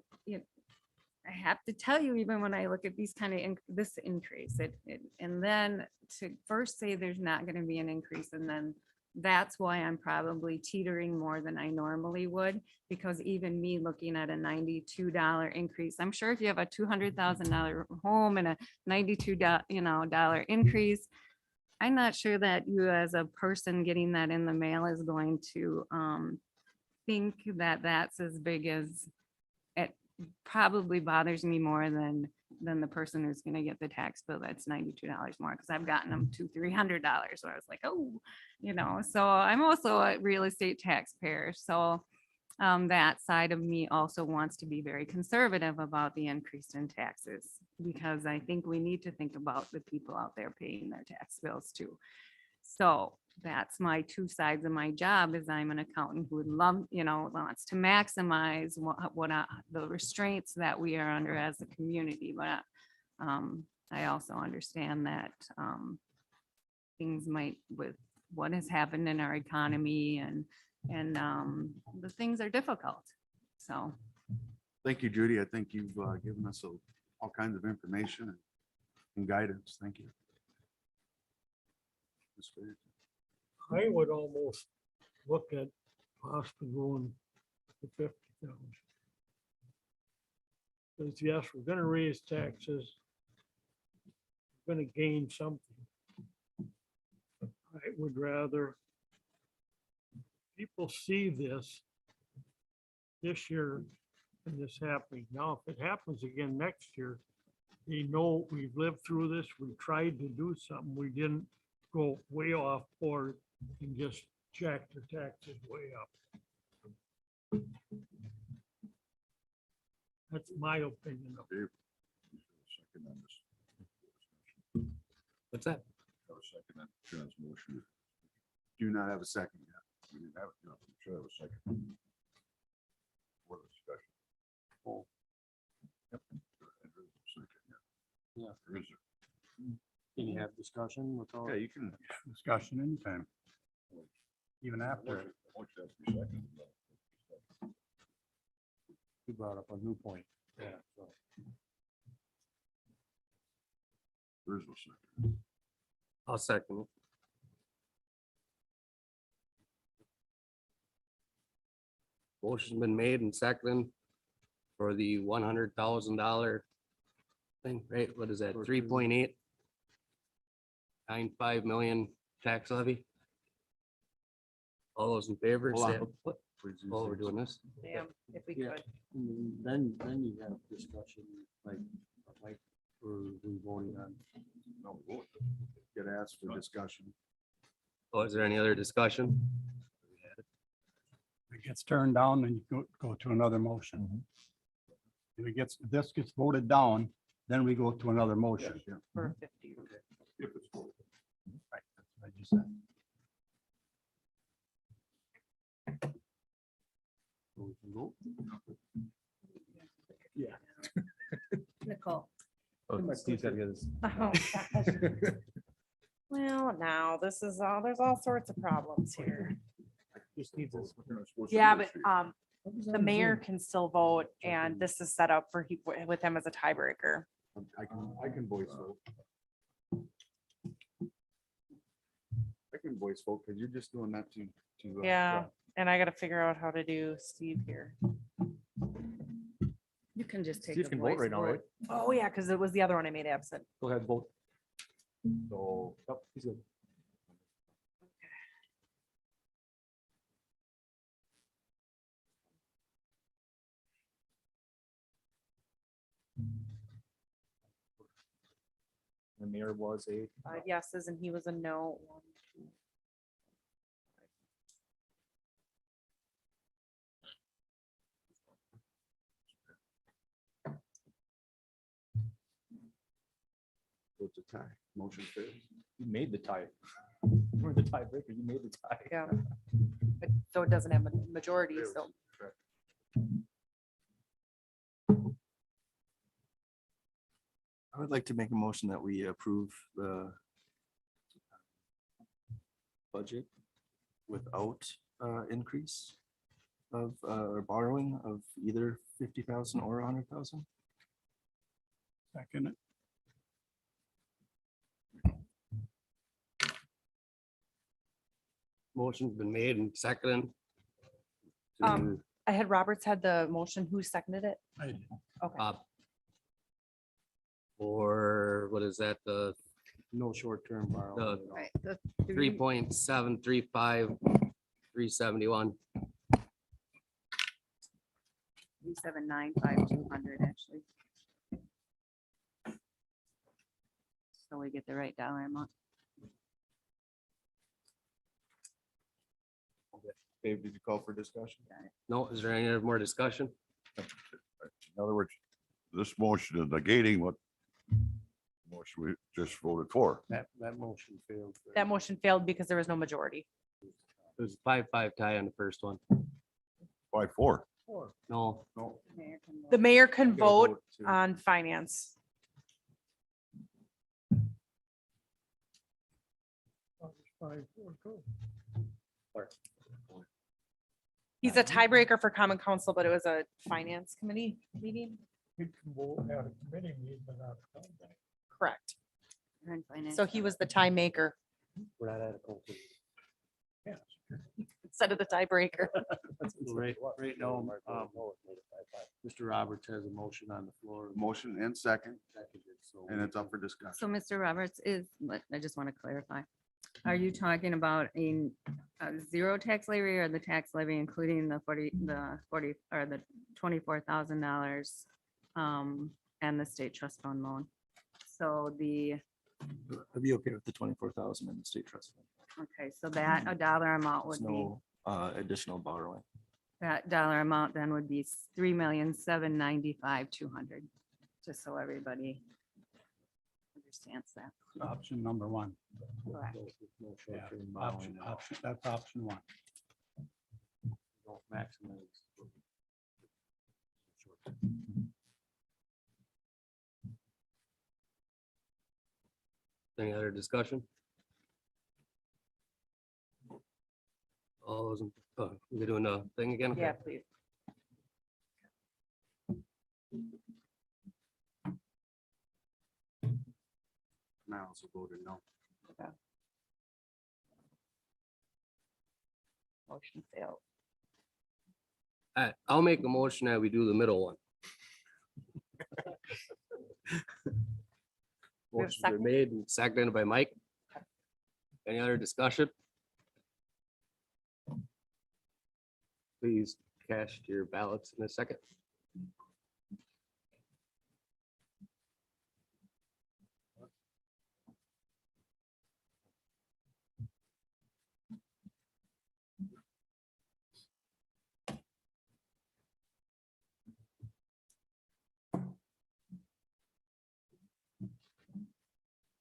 Speaker 10: I have to tell you, even when I look at these kind of this increase, and then to first say there's not going to be an increase, and then that's why I'm probably teetering more than I normally would, because even me looking at a $92 increase, I'm sure if you have a $200,000 home and a $92 increase, I'm not sure that you as a person getting that in the mail is going to think that that's as big as it probably bothers me more than the person who's going to get the tax bill that's $92 more, because I've gotten them $200-300 where I was like, oh, so I'm also a real estate taxpayer. So that side of me also wants to be very conservative about the increase in taxes, because I think we need to think about the people out there paying their tax bills too. So that's my two sides of my job, is I'm an accountant who would love, wants to maximize the restraints that we are under as a community. But I also understand that things might, with what has happened in our economy and the things are difficult. So.
Speaker 11: Thank you, Judy. I think you've given us all kinds of information and guidance. Thank you.
Speaker 12: I would almost look at possibly going to 50,000. Because yes, we're gonna raise taxes. We're gonna gain something. I would rather people see this year and this happening. Now, if it happens again next year, they know we've lived through this. We tried to do something. We didn't go way off board and just jack the taxes way up. That's my opinion of it.
Speaker 7: What's that?
Speaker 6: Have a second on John's motion.
Speaker 11: Do not have a second yet.
Speaker 6: We didn't have it, should have a second. For the discussion.
Speaker 7: Oh.
Speaker 6: Yep. And there's a second, yeah.
Speaker 7: Yeah.
Speaker 6: There is a-
Speaker 7: Can you have discussion without?
Speaker 11: Yeah, you can.
Speaker 12: Discussion anytime. Even after.
Speaker 6: Motion has to be seconded, but-
Speaker 7: You brought up a new point. Yeah. so.
Speaker 6: There is no second.
Speaker 7: I'll second it. Motion's been made and seconded for the $100,000 thing, right? What is that? 3.895 million tax levy. All those in favor?
Speaker 11: Hold
Speaker 7: say
Speaker 11: on.
Speaker 7: what? Oh, we're doing this?
Speaker 1: Yeah, if we
Speaker 7: Yeah.
Speaker 1: could.
Speaker 7: Then you have discussion like we're voting on.
Speaker 6: No, vote.
Speaker 11: Get asked for discussion.
Speaker 7: Oh, is there any other discussion?
Speaker 12: If it gets turned down, then you go to another motion. If this gets voted down, then we go to another motion.
Speaker 11: Yeah.
Speaker 1: For 50.
Speaker 6: If it's voted.
Speaker 12: Right, that's what I just said.
Speaker 7: So we can vote.
Speaker 12: Yeah.
Speaker 1: Nicole.
Speaker 9: Steve's got to get his.
Speaker 1: Oh, gosh. Well, now this is there's all sorts of problems here.
Speaker 7: Just needs this.
Speaker 6: We're not supposed to
Speaker 1: Yeah,
Speaker 6: do
Speaker 1: but
Speaker 6: this.
Speaker 1: the mayor can still vote, and this is set up for with him as a tiebreaker.
Speaker 11: I can voice vote. I can voice vote because you're just doing that to.
Speaker 1: Yeah, and I gotta figure out how to do Steve here.
Speaker 4: You can just take.
Speaker 9: Steve
Speaker 4: a
Speaker 9: can vote
Speaker 4: voice
Speaker 9: right now, right?
Speaker 1: Oh, yeah, because it was the other one I made absent.
Speaker 9: Go ahead, vote. So, yep, he's good. The mayor was a.
Speaker 1: 5 yeses, and he was a no. 1, 2,
Speaker 11: So it's a tie. Motion fails.
Speaker 9: You made the tie. We're the tiebreaker. You made the tie.
Speaker 1: Yeah. But so it doesn't have a majority,
Speaker 11: Fails.
Speaker 1: so.
Speaker 11: Correct.
Speaker 8: I would like to make a motion that we approve the budget without increase of or borrowing of either 50,000 or 100,000.
Speaker 12: Second.
Speaker 13: Motion's been made and seconded.
Speaker 1: I had Roberts had the motion. Who seconded it? Okay.
Speaker 13: Or what is that, the
Speaker 7: No short-term borrowing.
Speaker 13: The-
Speaker 7: at all.
Speaker 10: Right, the
Speaker 13: 3.735, 371.
Speaker 10: 3795200 actually. So we get the right dollar amount.
Speaker 8: Dave, did you call for discussion?
Speaker 13: No, is there any other more discussion?
Speaker 6: In other words, this motion is negating what motion we just voted for.
Speaker 7: That motion failed.
Speaker 1: That motion failed because there was no majority.
Speaker 13: It was 5-5 tie on the first one.
Speaker 6: 5-4.
Speaker 13: No,
Speaker 10: Mayor can
Speaker 1: The
Speaker 10: vote.
Speaker 1: mayor can
Speaker 11: Gotta
Speaker 1: vote
Speaker 11: too.
Speaker 1: on finance. He's a tiebreaker for common council, but it was a finance committee meeting.
Speaker 12: You can vote at a committee meeting, but not a contract.
Speaker 1: Correct.
Speaker 10: You're in finance.
Speaker 1: So he was the tie maker
Speaker 13: we're not at a conclusion.
Speaker 1: instead of the tiebreaker.
Speaker 7: Right now, Mr. Roberts has a motion on the floor.
Speaker 11: Motion and second,
Speaker 7: Seconded, so
Speaker 11: and
Speaker 7: we
Speaker 11: it's up for discussion.
Speaker 10: So Mr. Roberts I just want to clarify. Are you talking about a zero tax levy or the tax levy including the 40 or the $24,000 and the state trust fund loan? So
Speaker 8: I'd be okay with the 24,000 in the state trust. fund.
Speaker 10: okay, so that a dollar amount would
Speaker 8: There's
Speaker 10: be,
Speaker 8: no additional borrowing.
Speaker 10: that dollar amount then would be 3,795,200. Just so everybody understands that.
Speaker 12: Option number one.
Speaker 10: Correct.
Speaker 7: no
Speaker 12: Yeah,
Speaker 7: short-term borrowing
Speaker 12: Option,
Speaker 7: at all.
Speaker 12: option, that's option one.
Speaker 7: Don't maximize.
Speaker 13: Any other discussion? All those, we're doing a thing again? Okay.
Speaker 1: Yeah, please.
Speaker 11: And I also voted no.
Speaker 1: Motion failed.
Speaker 13: I'll make a motion that we do the middle one.
Speaker 1: We have a
Speaker 13: Motion's been
Speaker 1: second?
Speaker 13: made and seconded by Mike. Any other discussion? Please cast your ballots in a second.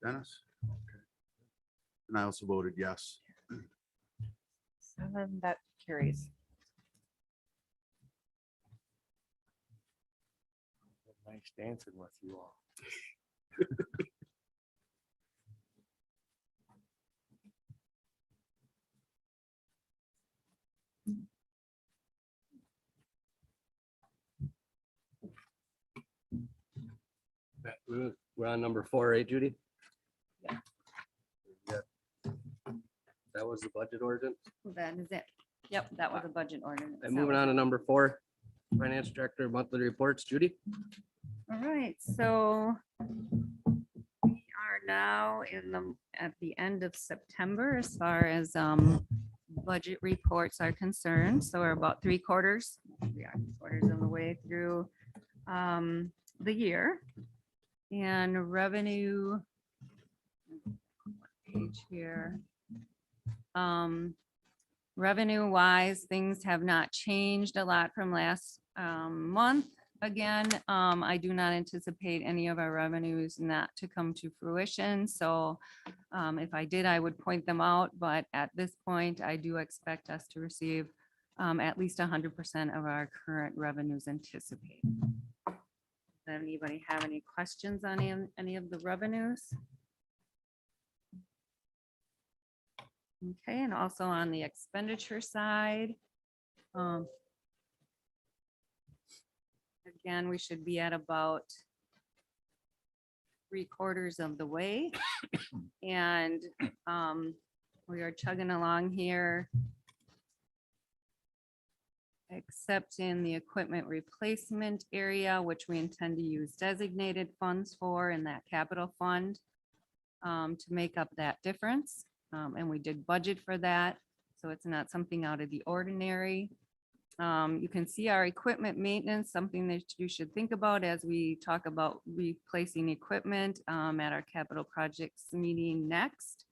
Speaker 11: Dennis? Okay. And I also voted yes.
Speaker 1: 7, that carries.
Speaker 7: Nice dancing with you all.
Speaker 13: We're on number 4, right, Judy?
Speaker 1: Yeah.
Speaker 13: That was the budget ordinance.
Speaker 10: That is it. Yep, that was a budget ordinance.
Speaker 13: And moving on to number 4, finance director monthly reports, Judy.
Speaker 10: All right, so we are now at the end of September as far as budget reports are concerned. So we're about 3/4. We are 3/4 of the way through the year. And revenue page here. Revenue wise, things have not changed a lot from last month. again. I do not anticipate any of our revenues not to come to fruition. So if I did, I would point them out. But at this point, I do expect us to receive at least 100% of our current revenues anticipated. Does anybody have any questions on any of the revenues? Okay, and also on the expenditure side. Again, we should be at about 3/4 of the way. And we are chugging along here. Except in the equipment replacement area, which we intend to use designated funds for in that capital fund to make up that difference. And we did budget for that, so it's not something out of the ordinary. You can see our equipment maintenance, something that you should think about as we talk about replacing equipment at our capital projects meeting next.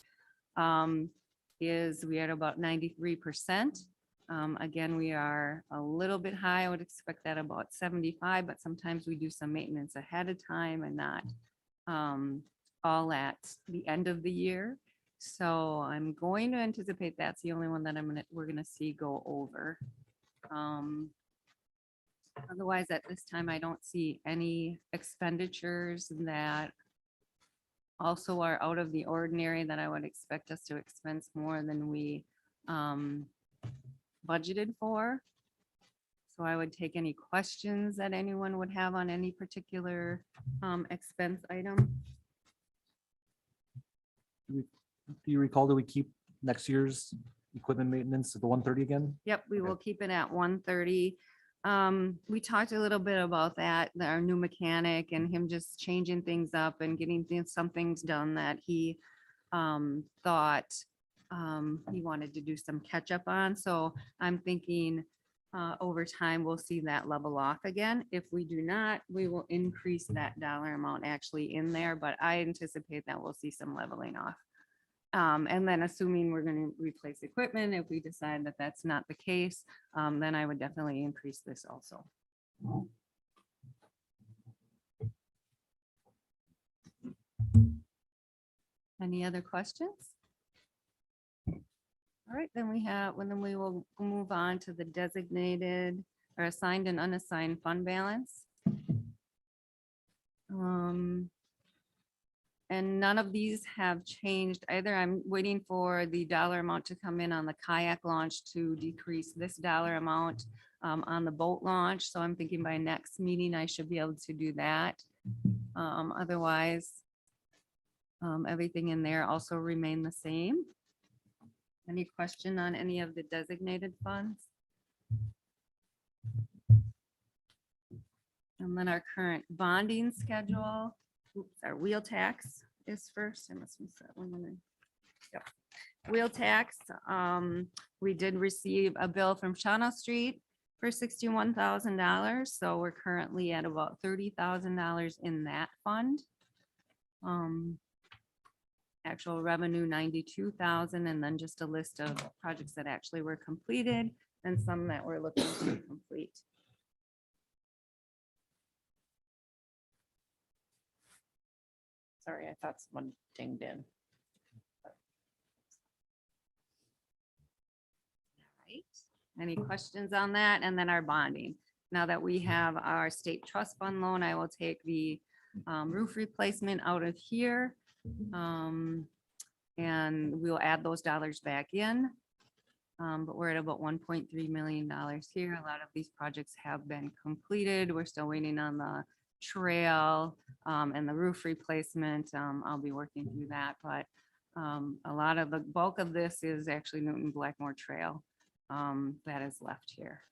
Speaker 10: Is we are at about 93%. Again, we are a little bit high. I would expect that about 75, but sometimes we do some maintenance ahead of time and not all at the end of the year. So I'm going to anticipate that's the only one that we're gonna see go over. Otherwise, at this time, I don't see any expenditures that also are out of the ordinary that I would expect us to expense more than we budgeted for. So I would take any questions that anyone would have on any particular expense item.
Speaker 14: Do you recall, do we keep next year's equipment maintenance at the 130 again?
Speaker 10: Yep, we will keep it at 130. We talked a little bit about that, our new mechanic and him just changing things up and getting some things done that he thought he wanted to do some catch up on. So I'm thinking over time, we'll see that level off again. If we do not, we will increase that dollar amount actually in there, but I anticipate that we'll see some leveling off. And then assuming we're going to replace equipment, if we decide that that's not the case, then I would definitely increase this also. Any other questions? All right, then we will move on to the designated or assigned and unassigned fund balance. And none of these have changed either. I'm waiting for the dollar amount to come in on the kayak launch to decrease this dollar amount on the boat launch. So I'm thinking by next meeting, I should be able to do that. Otherwise, everything in there also remain the same. Any question on any of the designated funds? And then our current bonding schedule. Oops, our wheel tax is first. I must miss that one. Yep. Wheel tax. We did receive a bill from Shawano Street for $61,000. So we're currently at about $30,000 in that fund. Actual revenue 92,000, and then just a list of projects that actually were completed and some that we're looking to complete.
Speaker 1: Sorry, I thought someone dinged in.
Speaker 10: Right. Any questions on that? And then our bonding. Now that we have our state trust fund loan, I will take the roof replacement out of here. And we'll add those dollars back in. But we're at about $1.3 million here. A lot of these projects have been completed. We're still waiting on the trail and the roof replacement. I'll be working through that, but a lot of the bulk of this is actually Newton Blackmore Trail that is left here.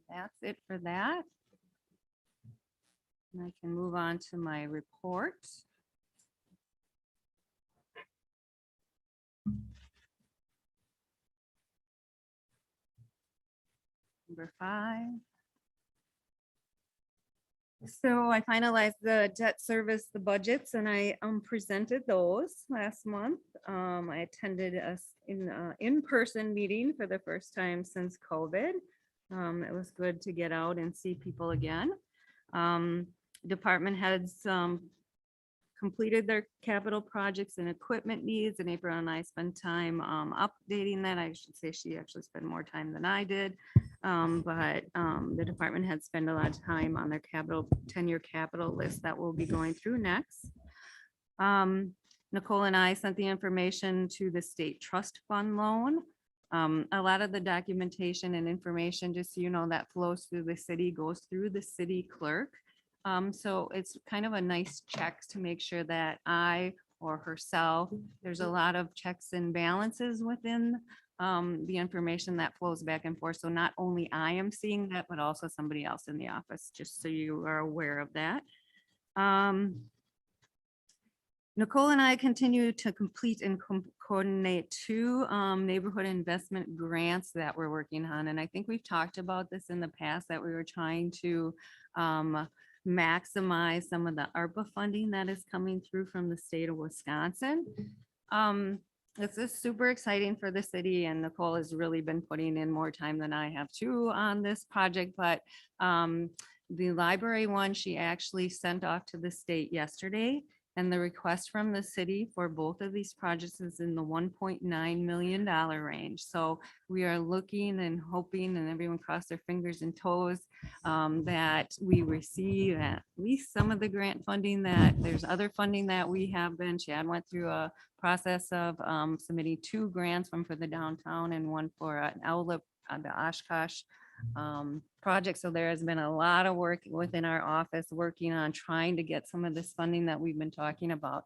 Speaker 10: That's it for that. And I can move on to my report. Number 5. So I finalized the debt service, the budgets, and I presented those last month. I attended an in-person meeting for the first time since COVID. It was good to get out and see people again. Department heads completed their capital projects and equipment needs, and April and I spent time updating that. I should say she actually spent more time than I did. But the department had spent a lot of time on their capital, 10-year capital list that we'll be going through next. Nicole and I sent the information to the state trust fund loan. A lot of the documentation and information, just so you know, that flows through the city, goes through the city clerk. So it's kind of a nice checks to make sure that I or herself, there's a lot of checks and balances within the information that flows back and forth. So not only I am seeing that, but also somebody else in the office, just so you are aware of that. Nicole and I continue to complete and coordinate two neighborhood investment grants that we're working on. And I think we've talked about this in the past, that we were trying to maximize some of the ARPA funding that is coming through from the state of Wisconsin. This is super exciting for the city, and Nicole has really been putting in more time than I have too on this project, but the library one, she actually sent off to the state yesterday. And the request from the city for both of these projects is in the $1.9 million range. So we are looking and hoping, and everyone cross their fingers and toes, that we receive at least some of the grant funding. That there's other funding that we have been, Chad went through a process of submitting 2 grants, one for the downtown and one for an outlet on the Oshkosh project. So there has been a lot of work within our office working on trying to get some of this funding that we've been talking about.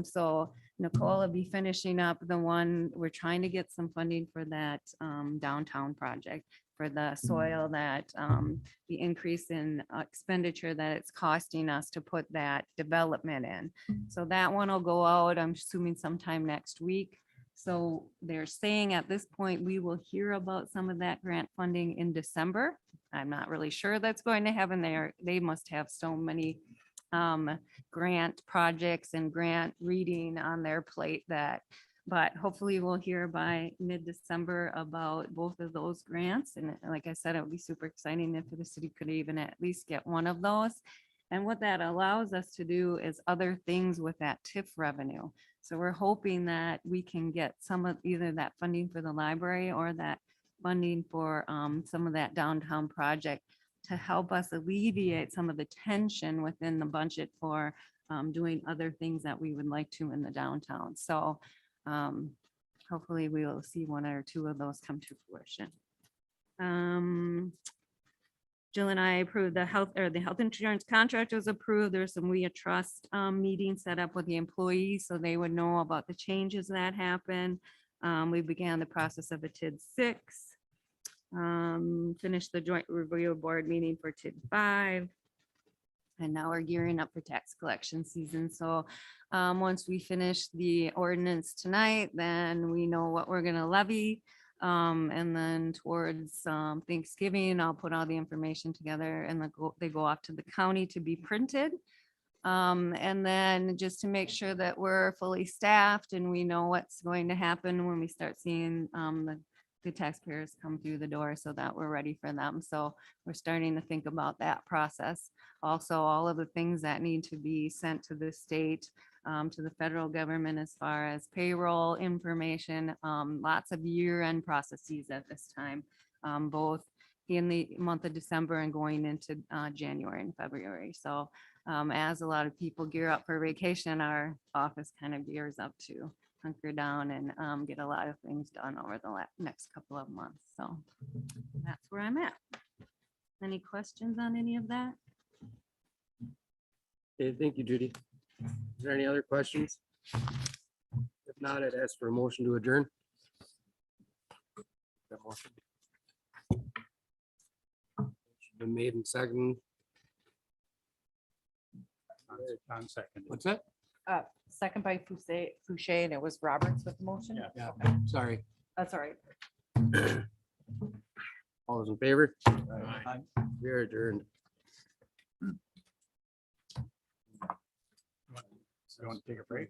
Speaker 10: So Nicole will be finishing up the one, we're trying to get some funding for that downtown project for the soil, that the increase in expenditure that it's costing us to put that development in. So that one will go out, I'm assuming sometime next week. So they're saying at this point, we will hear about some of that grant funding in December. I'm not really sure that's going to happen there. They must have so many grant projects and grant reading on their plate that, but hopefully we'll hear by mid-December about both of those grants. And like I said, it would be super exciting if the city could even at least get one of those. And what that allows us to do is other things with that TIF revenue. So we're hoping that we can get some of either that funding for the library or that funding for some of that downtown project to help us alleviate some of the tension within the budget for doing other things that we would like to in the downtown. So hopefully we will see 1 or 2 of those come to fruition. Jill and I approved the health insurance contract was approved. There's some We Trust meeting set up with the employees so they would know about the changes that happen. We began the process of a TID 6. Finished the joint review board meeting for TID 5. And now we're gearing up for tax collection season. So once we finish the ordinance tonight, then we know what we're gonna levy. And then towards Thanksgiving, I'll put all the information together and they go off to the county to be printed. And then just to make sure that we're fully staffed and we know what's going to happen when we start seeing the taxpayers come through the door so that we're ready for them. So we're starting to think about that process. Also, all of the things that need to be sent to the state, to the federal government as far as payroll information, lots of year-end processes at this time, both in the month of December and going into January and February. So as a lot of people gear up for vacation, our office kind of gears up to hunker down and get a lot of things done over the next couple of months. So that's where I'm at. Any questions on any of that?
Speaker 13: Okay, thank you, Judy. Is there any other questions? If not, I'd ask for a motion to adjourn. That motion. Been made and second.
Speaker 7: On second.
Speaker 13: What's that?
Speaker 1: Second by Fouché, and it was Roberts with the motion.
Speaker 7: Yeah.
Speaker 13: Sorry.
Speaker 1: That's all right.
Speaker 13: All those in favor?
Speaker 7: Aye.
Speaker 13: We're adjourned.
Speaker 7: You want to take a break?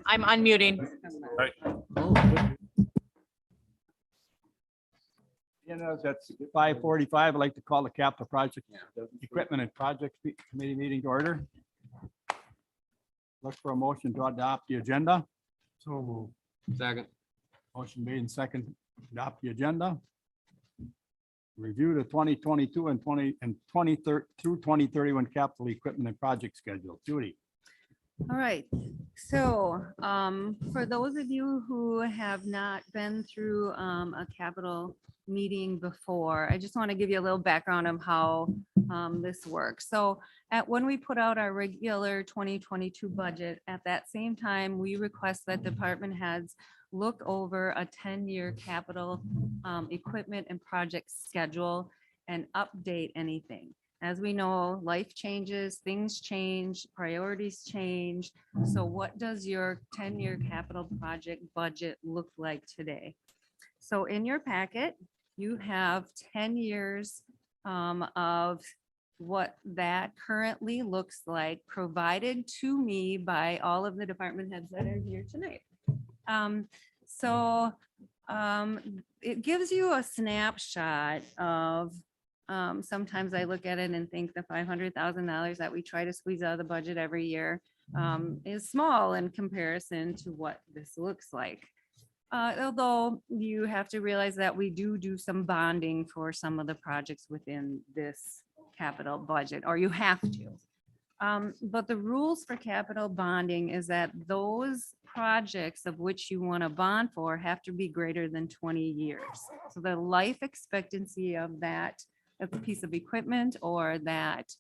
Speaker 1: I'm unmuting.
Speaker 7: You know, that's 5:45. I'd like to call the capital project, equipment and project committee meeting to order. Look for a motion to adopt the agenda.
Speaker 12: So moved.
Speaker 13: Second.
Speaker 7: Motion made and second, adopt the agenda. Review the 2022 and 2030 through 2031 capital equipment and project schedule. Judy.
Speaker 10: All right, so for those of you who have not been through a capital meeting before, I just want to give you a little background of how this works. So when we put out our regular 2022 budget, at that same time, we request that department heads look over a 10-year capital equipment and project schedule and update anything. As we know, life changes, things change, priorities change. So what does your 10-year capital project budget look like today? So in your packet, you have 10 years of what that currently looks like, provided to me by all of the department heads that are here tonight. It gives you a snapshot of sometimes I look at it and think the $500,000 that we try to squeeze out of the budget every year is small in comparison to what this looks like. Although you have to realize that we do some bonding for some of the projects within this capital budget, or you have to. But the rules for capital bonding is that those projects of which you want to bond for have to be greater than 20 years. So the life expectancy of that a piece of equipment or that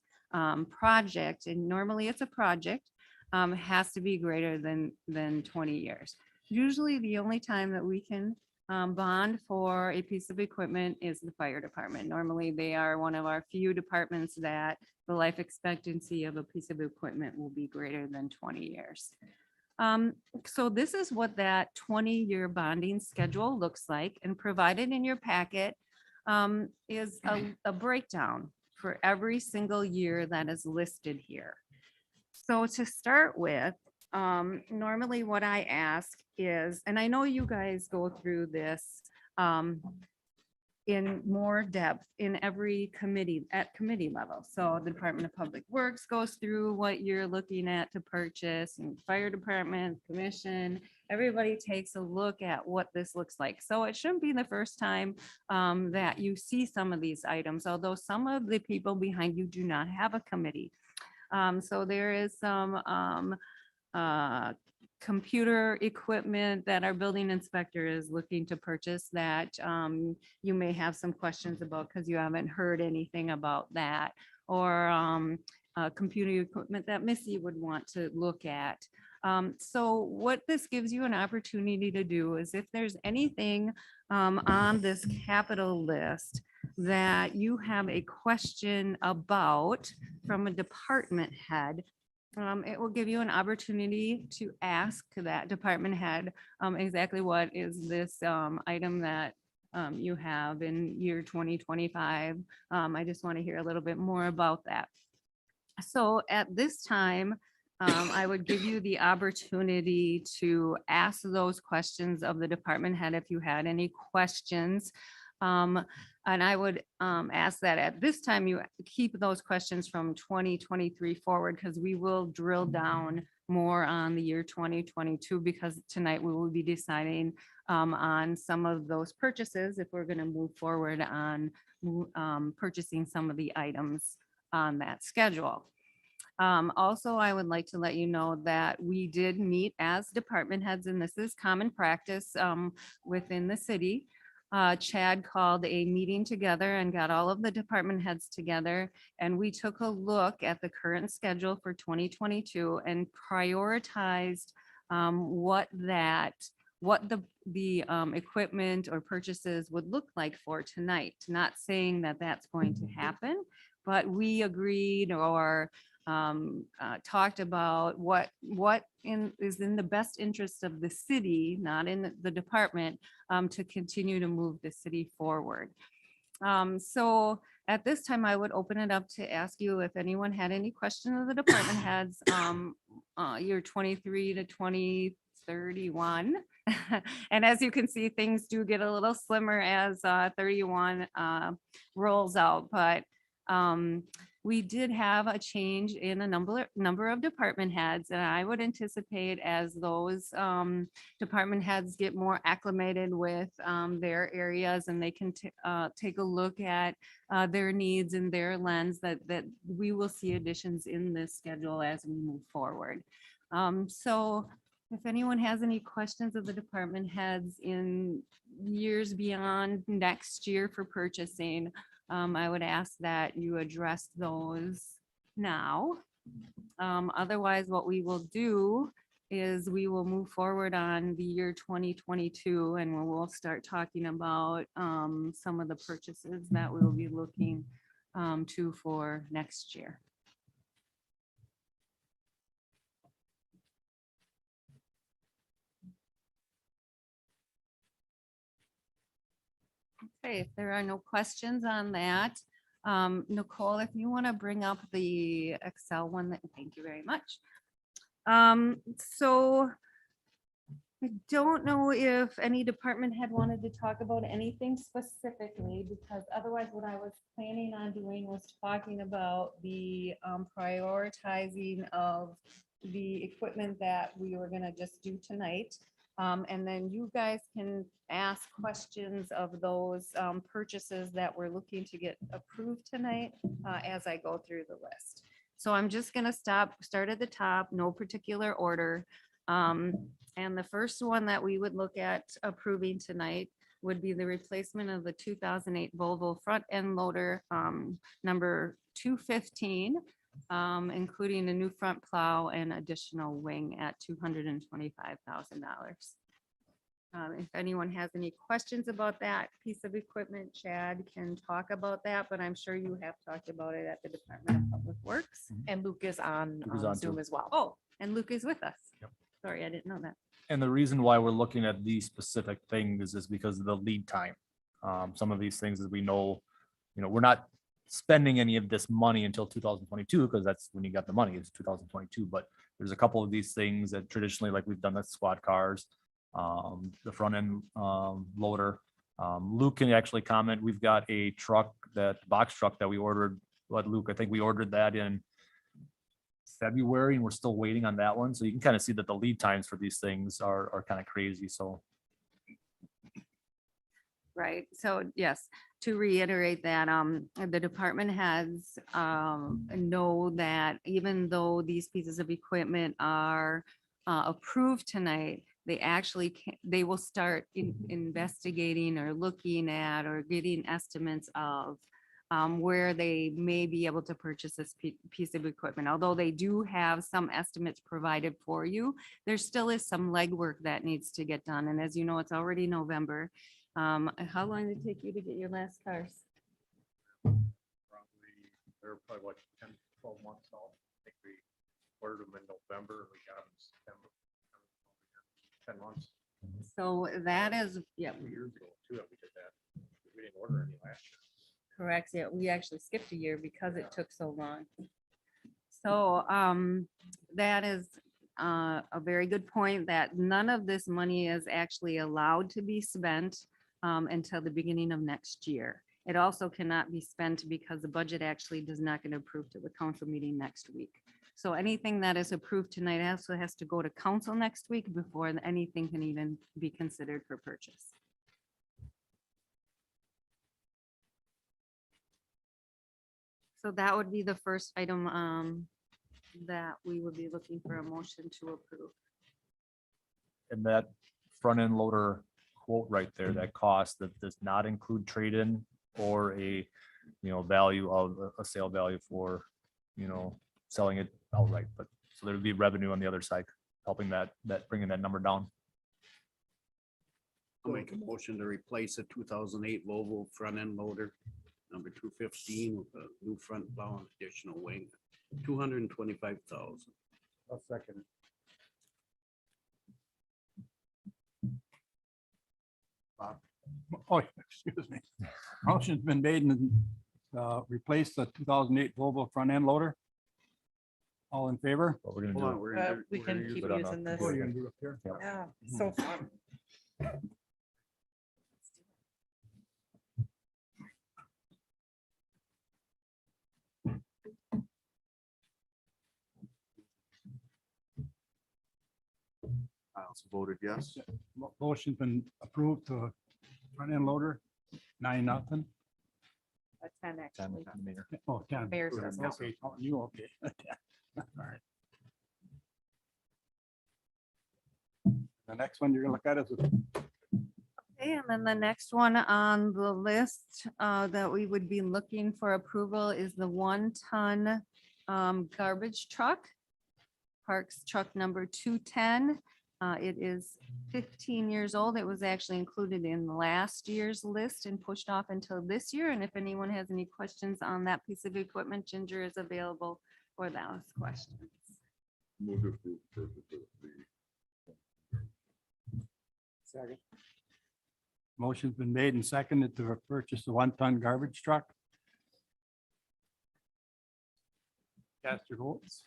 Speaker 10: project, and normally it's a project, has to be greater than 20 years. Usually the only time that we can bond for a piece of equipment is the fire department. Normally they are one of our few departments that the life expectancy of a piece of equipment will be greater than 20 years. So this is what that 20-year bonding schedule looks like, and provided in your packet is a breakdown for every single year that is listed here. So to start with, normally what I ask is, and I know you guys go through this in more depth in every committee at committee level. So the Department of Public Works goes through what you're looking at to purchase, and fire department, commission, everybody takes a look at what this looks like. So it shouldn't be the first time that you see some of these items, although some of the people behind you do not have a committee. So there is some computer equipment that our building inspector is looking to purchase that you may have some questions about because you haven't heard anything about that, or computer equipment that Missy would want to look at. So what this gives you an opportunity to do is, if there's anything on this capital list that you have a question about from a department head, it will give you an opportunity to ask that department head exactly what is this item that you have in year 2025. I just want to hear a little bit more about that. So at this time, I would give you the opportunity to ask those questions of the department head if you had any questions. And I would ask that at this time you keep those questions from 2023 forward, because we will drill down more on the year 2022, because tonight we will be deciding on some of those purchases if we're going to move forward on purchasing some of the items on that schedule. Also, I would like to let you know that we did meet as department heads, and this is common practice within the city. Chad called a meeting together and got all of the department heads together, and we took a look at the current schedule for 2022 and prioritized what the equipment or purchases would look like for tonight. Not saying that that's going to happen, but we agreed or talked about what is in the best interest of the city, not in the department, to continue to move the city forward. So at this time, I would open it up to ask you if anyone had any questions of the department heads year 23 to 2031. And as you can see, things do get a little slimmer as 31 rolls out, but we did have a change in a number of department heads, and I would anticipate as those department heads get more acclimated with their areas and they can take a look at their needs and their lens, that we will see additions in this schedule as we move forward. So if anyone has any questions of the department heads in years beyond next year for purchasing, I would ask that you address those now. Otherwise, what we will do is we will move forward on the year 2022 and we'll start talking about some of the purchases that we'll be looking to for next year. Okay, if there are no questions on that, Nicole, if you want to bring up the Excel one, thank you very much. So I don't know if any department had wanted to talk about anything specifically, because otherwise what I was planning on doing was talking about the prioritizing of the equipment that we were gonna just do tonight. And then you guys can ask questions of those purchases that we're looking to get approved tonight as I go through the list. So I'm just gonna start at the top, no particular order. And the first one that we would look at approving tonight would be the replacement of the 2008 Volvo front end loader number 215, including a new front plow and additional wing at $225,000. If anyone has any questions about that piece of equipment, Chad can talk about that, but I'm sure you have talked about it at the Department of Public Works.
Speaker 1: And Luke is on
Speaker 14: Luke is on
Speaker 1: Zoom
Speaker 14: too.
Speaker 1: as well.
Speaker 10: Oh, and Luke is with us.
Speaker 14: Yep.
Speaker 10: Sorry, I didn't know that.
Speaker 14: And the reason why we're looking at these specific things is because of the lead time. Some of these things, as we know, we're not spending any of this money until 2022, because that's when you got the money, is 2022. But there's a couple of these things that traditionally, like we've done the squad cars, the front end loader. Luke can actually comment. We've got a truck, that box truck that we ordered. What, Luke, I think we ordered that in February and we're still waiting on that one. So you can kind of see that the lead times for these things are kind of crazy. So.
Speaker 10: Right. So yes, to reiterate that, the department heads know that even though these pieces of equipment are approved tonight, they actually they will start investigating or looking at or getting estimates of where they may be able to purchase this piece of equipment. Although they do have some estimates provided for you, there still is some legwork that needs to get done. And as you know, it's already November. How long did it take you to get your last cars?
Speaker 7: They're probably what, 10, 12 months old. I think we ordered them in November, we got them in September. 10 months.
Speaker 10: So that is, yeah,
Speaker 7: 2 years ago too, that we did that. We didn't order any last year.
Speaker 10: correct. Yeah, we actually skipped a year because it took so long. So that is a very good point, that none of this money is actually allowed to be spent until the beginning of next year. It also cannot be spent because the budget actually does not get approved to the council meeting next week. So anything that is approved tonight also has to go to council next week before anything can even be considered for purchase. So that would be the first item that we would be looking for a motion to approve.
Speaker 14: And that front end loader quote right there, that cost, that does not include trade-in or a, value of a sale value for, selling it outright. But so there'd be revenue on the other side, helping that bringing that number down.
Speaker 15: I'll make a motion to replace a 2008 Volvo front end loader, number 215, with a new front plow and additional wing, $225,000.
Speaker 7: I'll second it.
Speaker 16: Oh, excuse me. Motion's been made and replace the 2008 Volvo front end loader. All in favor?
Speaker 14: What we're gonna
Speaker 11: Hold on,
Speaker 14: do.
Speaker 11: we're gonna do-
Speaker 1: We
Speaker 11: we're gonna
Speaker 1: can
Speaker 11: use
Speaker 1: keep
Speaker 14: it on
Speaker 1: using
Speaker 14: a-
Speaker 1: this.
Speaker 16: Oh, you're gonna do it up here?
Speaker 1: Yeah, so fun.
Speaker 11: I also voted yes.
Speaker 16: Motion's been approved to front end loader, 9-0.
Speaker 1: A 10 actually.
Speaker 16: Oh, 10.
Speaker 1: Mayor says no.
Speaker 16: Okay, oh, you okay. All right. The next one you're gonna look at is
Speaker 10: Okay, and then the next one on the list that we would be looking for approval is the 1-ton garbage truck. Parks truck number 210. It is 15 years old. It was actually included in last year's list and pushed off until this year. And if anyone has any questions on that piece of equipment, Ginger is available for those questions.
Speaker 6: Move to approve purchase of the
Speaker 16: second. Motion's been made and seconded to purchase the 1-ton garbage truck. Cast your votes.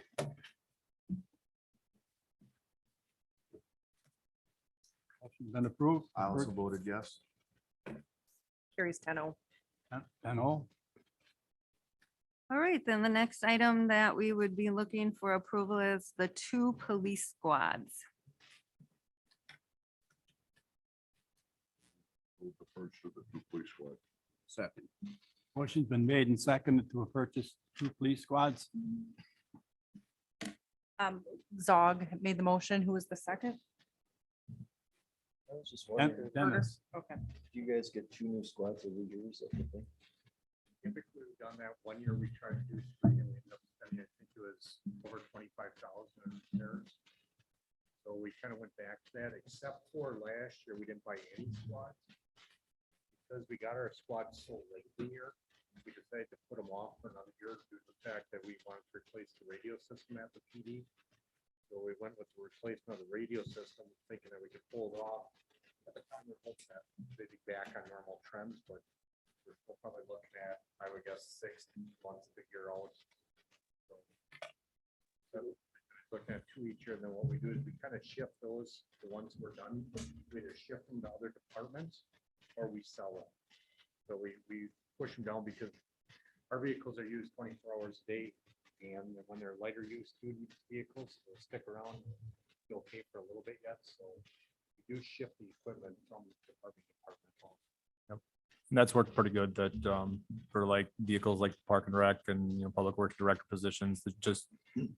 Speaker 16: Motion's been approved.
Speaker 11: I also voted yes.
Speaker 1: Carries 10-0.
Speaker 16: 10-0.
Speaker 10: All right, then the next item that we would be looking for approval is the 2 police squads.
Speaker 6: move the purchase of the 2 police squad.
Speaker 15: Second.
Speaker 16: Motion's been made and seconded to purchase 2 police squads.
Speaker 1: Zog made the motion. Who was the second?
Speaker 8: I was just wondering,
Speaker 16: Dennis.
Speaker 1: Okay.
Speaker 8: did you guys get 2 new squads of reserves at the thing?
Speaker 7: Typically, we've done that. One year we tried to do 3 and we ended up spending, I think it was over 25,000 in repairs. So we kind of went back to that, except for last year, we didn't buy any squads. Because we got our squads so late in the year, we decided to put them off for another year due to the fact that we wanted to replace the radio system at the PD. So we went with the replacement of the radio system, thinking that we could pull it off. At the time, we hoped that they'd be back on normal trends, but we're still probably looking at, I would guess, 6 months to year out. So looking at 2 each year, and then what we do is we kind of shift those, the ones we're done, we either shift them to other departments or we sell them. So we push them down because our vehicles are used 24 hours a day. And when they're lighter use student vehicles, they'll stick around, they'll pay for a little bit yet, so we do shift the equipment from department to department.
Speaker 14: And that's worked pretty good that for like vehicles like Park and Rec and, public works director positions that just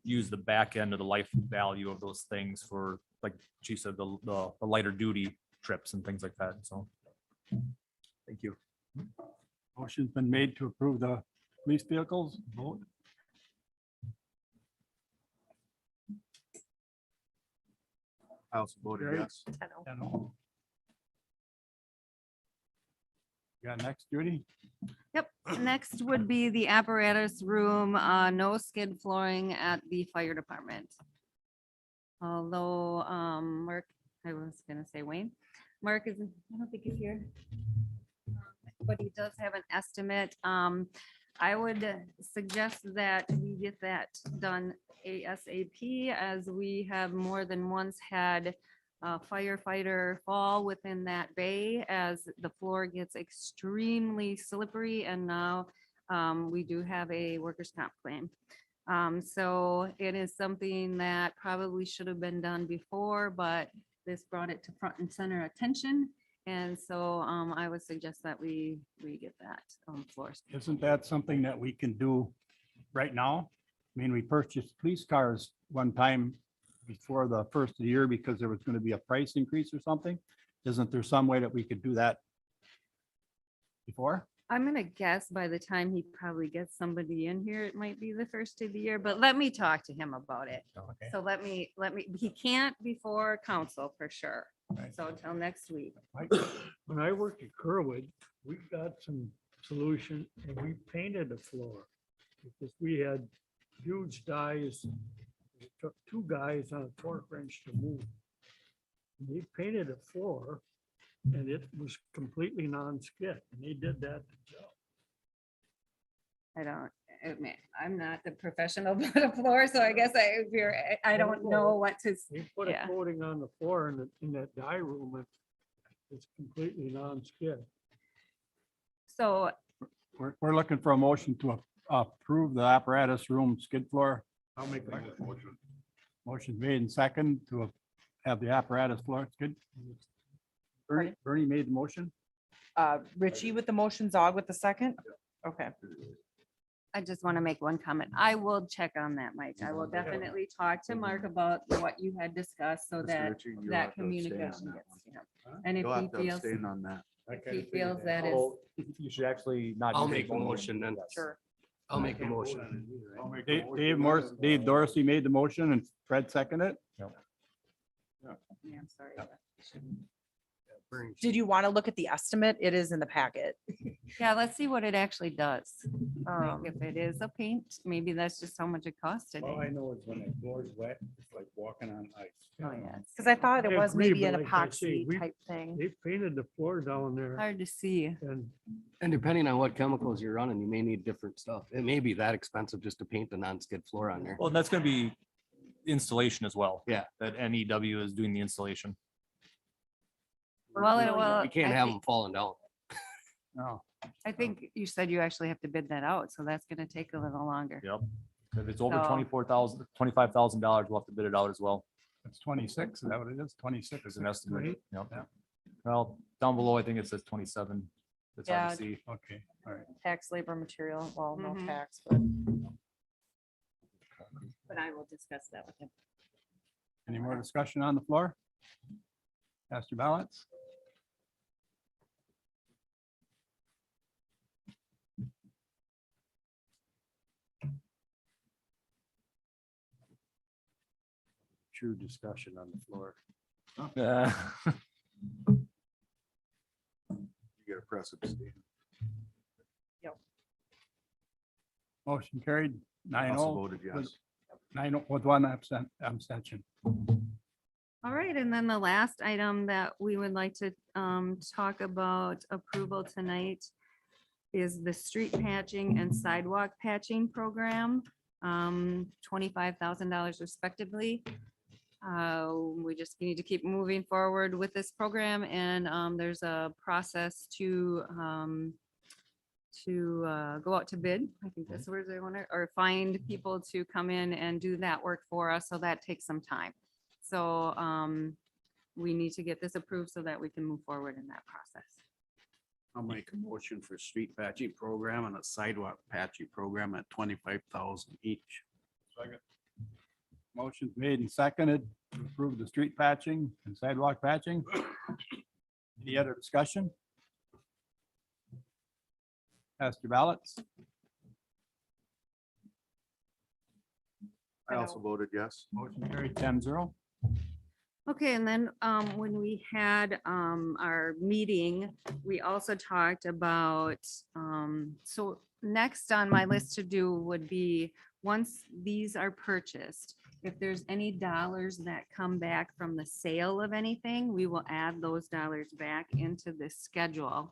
Speaker 14: use the back end of the life value of those things for, like she said, the lighter duty trips and things like that. So.
Speaker 16: Thank you. Motion's been made to approve the police vehicles. Vote.
Speaker 11: I also voted
Speaker 16: Jerry?
Speaker 11: yes.
Speaker 1: 10-0.
Speaker 16: 10-0. Got next, Judy?
Speaker 10: Yep, next would be the apparatus room, no skid flooring at the fire department. Although, Mark, I was gonna say Wayne, Mark is, I don't think he's here. But he does have an estimate. I would suggest that we get that done ASAP, as we have more than once had a firefighter fall within that bay as the floor gets extremely slippery, and now we do have a workers' comp claim. So it is something that probably should have been done before, but this brought it to front and center attention. And so I would suggest that we get that floor.
Speaker 16: Isn't that something that we can do right now? I mean, we purchased police cars one time before the first of the year because there was going to be a price increase or something. Isn't there some way that we could do that before?
Speaker 10: I'm gonna guess by the time he probably gets somebody in here, it might be the first of the year, but let me talk to him about it.
Speaker 16: Okay.
Speaker 10: So let me, he can't before council for sure.
Speaker 16: Right.
Speaker 10: So until next week.
Speaker 12: When I worked at Kerwood, we got some solution and we painted the floor. Because we had huge dies. It took 2 guys on a torque wrench to move. And they painted the floor and it was completely non-skid. And they did that to Joe.
Speaker 10: I don't, admit, I'm not the professional bottom floor, so I guess I don't know what to,
Speaker 12: You put a
Speaker 10: yeah.
Speaker 12: coating on the floor in that dye room, it's completely non-skid.
Speaker 10: So
Speaker 16: We're looking for a motion to approve the apparatus room skid floor.
Speaker 12: I'll make a
Speaker 6: Motion.
Speaker 16: Motion made and second to have the apparatus floor skid. Bernie made the motion.
Speaker 1: Richie with the motion, Zog with the second? Okay.
Speaker 10: I just want to make one comment. I will check on that, Mike. I will definitely talk to Mark about what you had discussed so
Speaker 11: Mr.
Speaker 10: that
Speaker 11: Ritchie, you'll
Speaker 10: that
Speaker 11: have to abstain on
Speaker 10: communication
Speaker 11: that
Speaker 10: gets
Speaker 11: one.
Speaker 10: to him. And if
Speaker 11: You'll
Speaker 10: he
Speaker 11: have to
Speaker 10: feels,
Speaker 11: abstain on that.
Speaker 10: if he feels that is,
Speaker 14: Oh, You should actually not.
Speaker 13: I'll
Speaker 14: use
Speaker 13: make a
Speaker 14: voting.
Speaker 13: motion then.
Speaker 1: Sure.
Speaker 13: I'll make a motion.
Speaker 16: Dave Dorsey made the motion and Fred seconded it.
Speaker 10: yeah, I'm sorry.
Speaker 1: Did you want to look at the estimate? It is in the packet.
Speaker 10: Yeah, let's see what it actually does. Like,
Speaker 1: Um,
Speaker 10: if it is a paint, maybe that's just how much it costs
Speaker 16: All I
Speaker 10: today.
Speaker 16: know is when the floor is wet, it's like walking on ice.
Speaker 10: Oh, yes.
Speaker 1: Because I thought it
Speaker 12: I
Speaker 1: was
Speaker 12: agree,
Speaker 1: maybe
Speaker 12: but
Speaker 1: an
Speaker 12: like I say,
Speaker 1: epoxy
Speaker 12: we-
Speaker 1: type thing.
Speaker 12: They painted the floor down there
Speaker 10: Hard to see.
Speaker 12: and
Speaker 13: And depending on what chemicals you're running, you may need different stuff. It may be that expensive just to paint the non-skid floor on there.
Speaker 14: Well, that's gonna be installation as well.
Speaker 13: Yeah.
Speaker 14: That NEW is doing the installation.
Speaker 10: Well,
Speaker 13: You can't
Speaker 10: I
Speaker 13: have
Speaker 10: think-
Speaker 13: them falling down.
Speaker 16: No,
Speaker 10: I think you said you actually have to bid that out, so that's gonna take a little longer.
Speaker 14: Yep. If it's over
Speaker 10: So-
Speaker 14: $24,000, $25,000, we'll have to bid it out as well.
Speaker 16: it's 26. Is that what it is? 26.
Speaker 14: As an estimate.
Speaker 12: Right.
Speaker 14: Yep.
Speaker 16: Yeah.
Speaker 14: Well, down below, I think it says 27. It's hard
Speaker 1: Yeah.
Speaker 14: to see.
Speaker 16: Okay, all right.
Speaker 1: Tax, labor, material, well, no
Speaker 10: Mhm.
Speaker 1: tax, but
Speaker 10: But I will discuss that with him.
Speaker 16: Any more discussion on the floor? Cast your ballots.
Speaker 15: True discussion on the floor.
Speaker 14: Yeah.
Speaker 11: You gotta press abstain.
Speaker 16: Motion carried.
Speaker 11: I
Speaker 16: 9-0.
Speaker 11: also voted yes.
Speaker 16: 9-0 with one abstention.
Speaker 10: All right, and then the last item that we would like to talk about approval tonight is the street patching and sidewalk patching program, $25,000 respectively. We just need to keep moving forward with this program, and there's a process to go out to bid. I think that's where they want to, or find people to come in and do that work for us. So that takes some time. So we need to get this approved so that we can move forward in that process.
Speaker 15: I'll make a motion for street patching program and a sidewalk patching program at 25,000 each.
Speaker 16: Motion's made and seconded to approve the street patching and sidewalk patching. Any other discussion? Cast your ballots.
Speaker 11: I also voted yes.
Speaker 16: Motion carried 10-0.
Speaker 10: Okay, and then when we had our meeting, we also talked about, so next on my list to do would be, once these are purchased, if there's any dollars that come back from the sale of anything, we will add those dollars back into the schedule.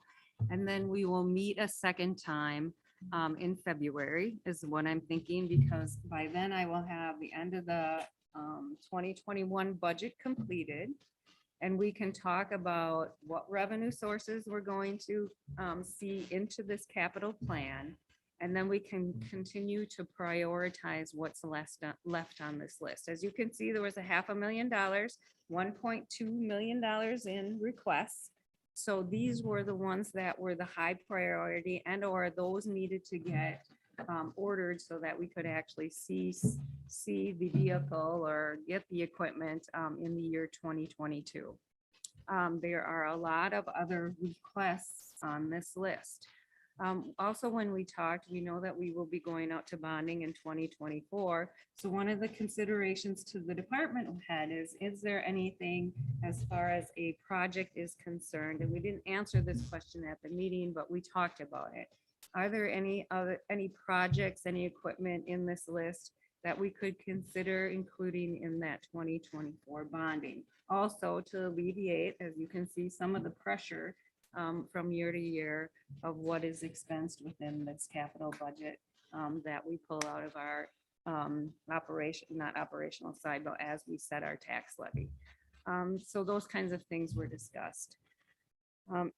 Speaker 10: And then we will meet a second time in February is what I'm thinking, because by then I will have the end of the 2021 budget completed. And we can talk about what revenue sources we're going to see into this capital plan. And then we can continue to prioritize what's left on this list. As you can see, there was $500,000, $1.2 million in requests. So these were the ones that were the high priority and or those needed to get ordered so that we could actually see the vehicle or get the equipment in the year 2022. There are a lot of other requests on this list. Also, when we talked, we know that we will be going out to bonding in 2024. So one of the considerations to the department head is there anything as far as a project is concerned? And we didn't answer this question at the meeting, but we talked about it. Are there any projects, any equipment in this list that we could consider including in that 2024 bonding? Also to alleviate, as you can see, some of the pressure from year to year of what is expensed within this capital budget that we pull out of our operation, not operational side, but as we set our tax levy. So those kinds of things were discussed.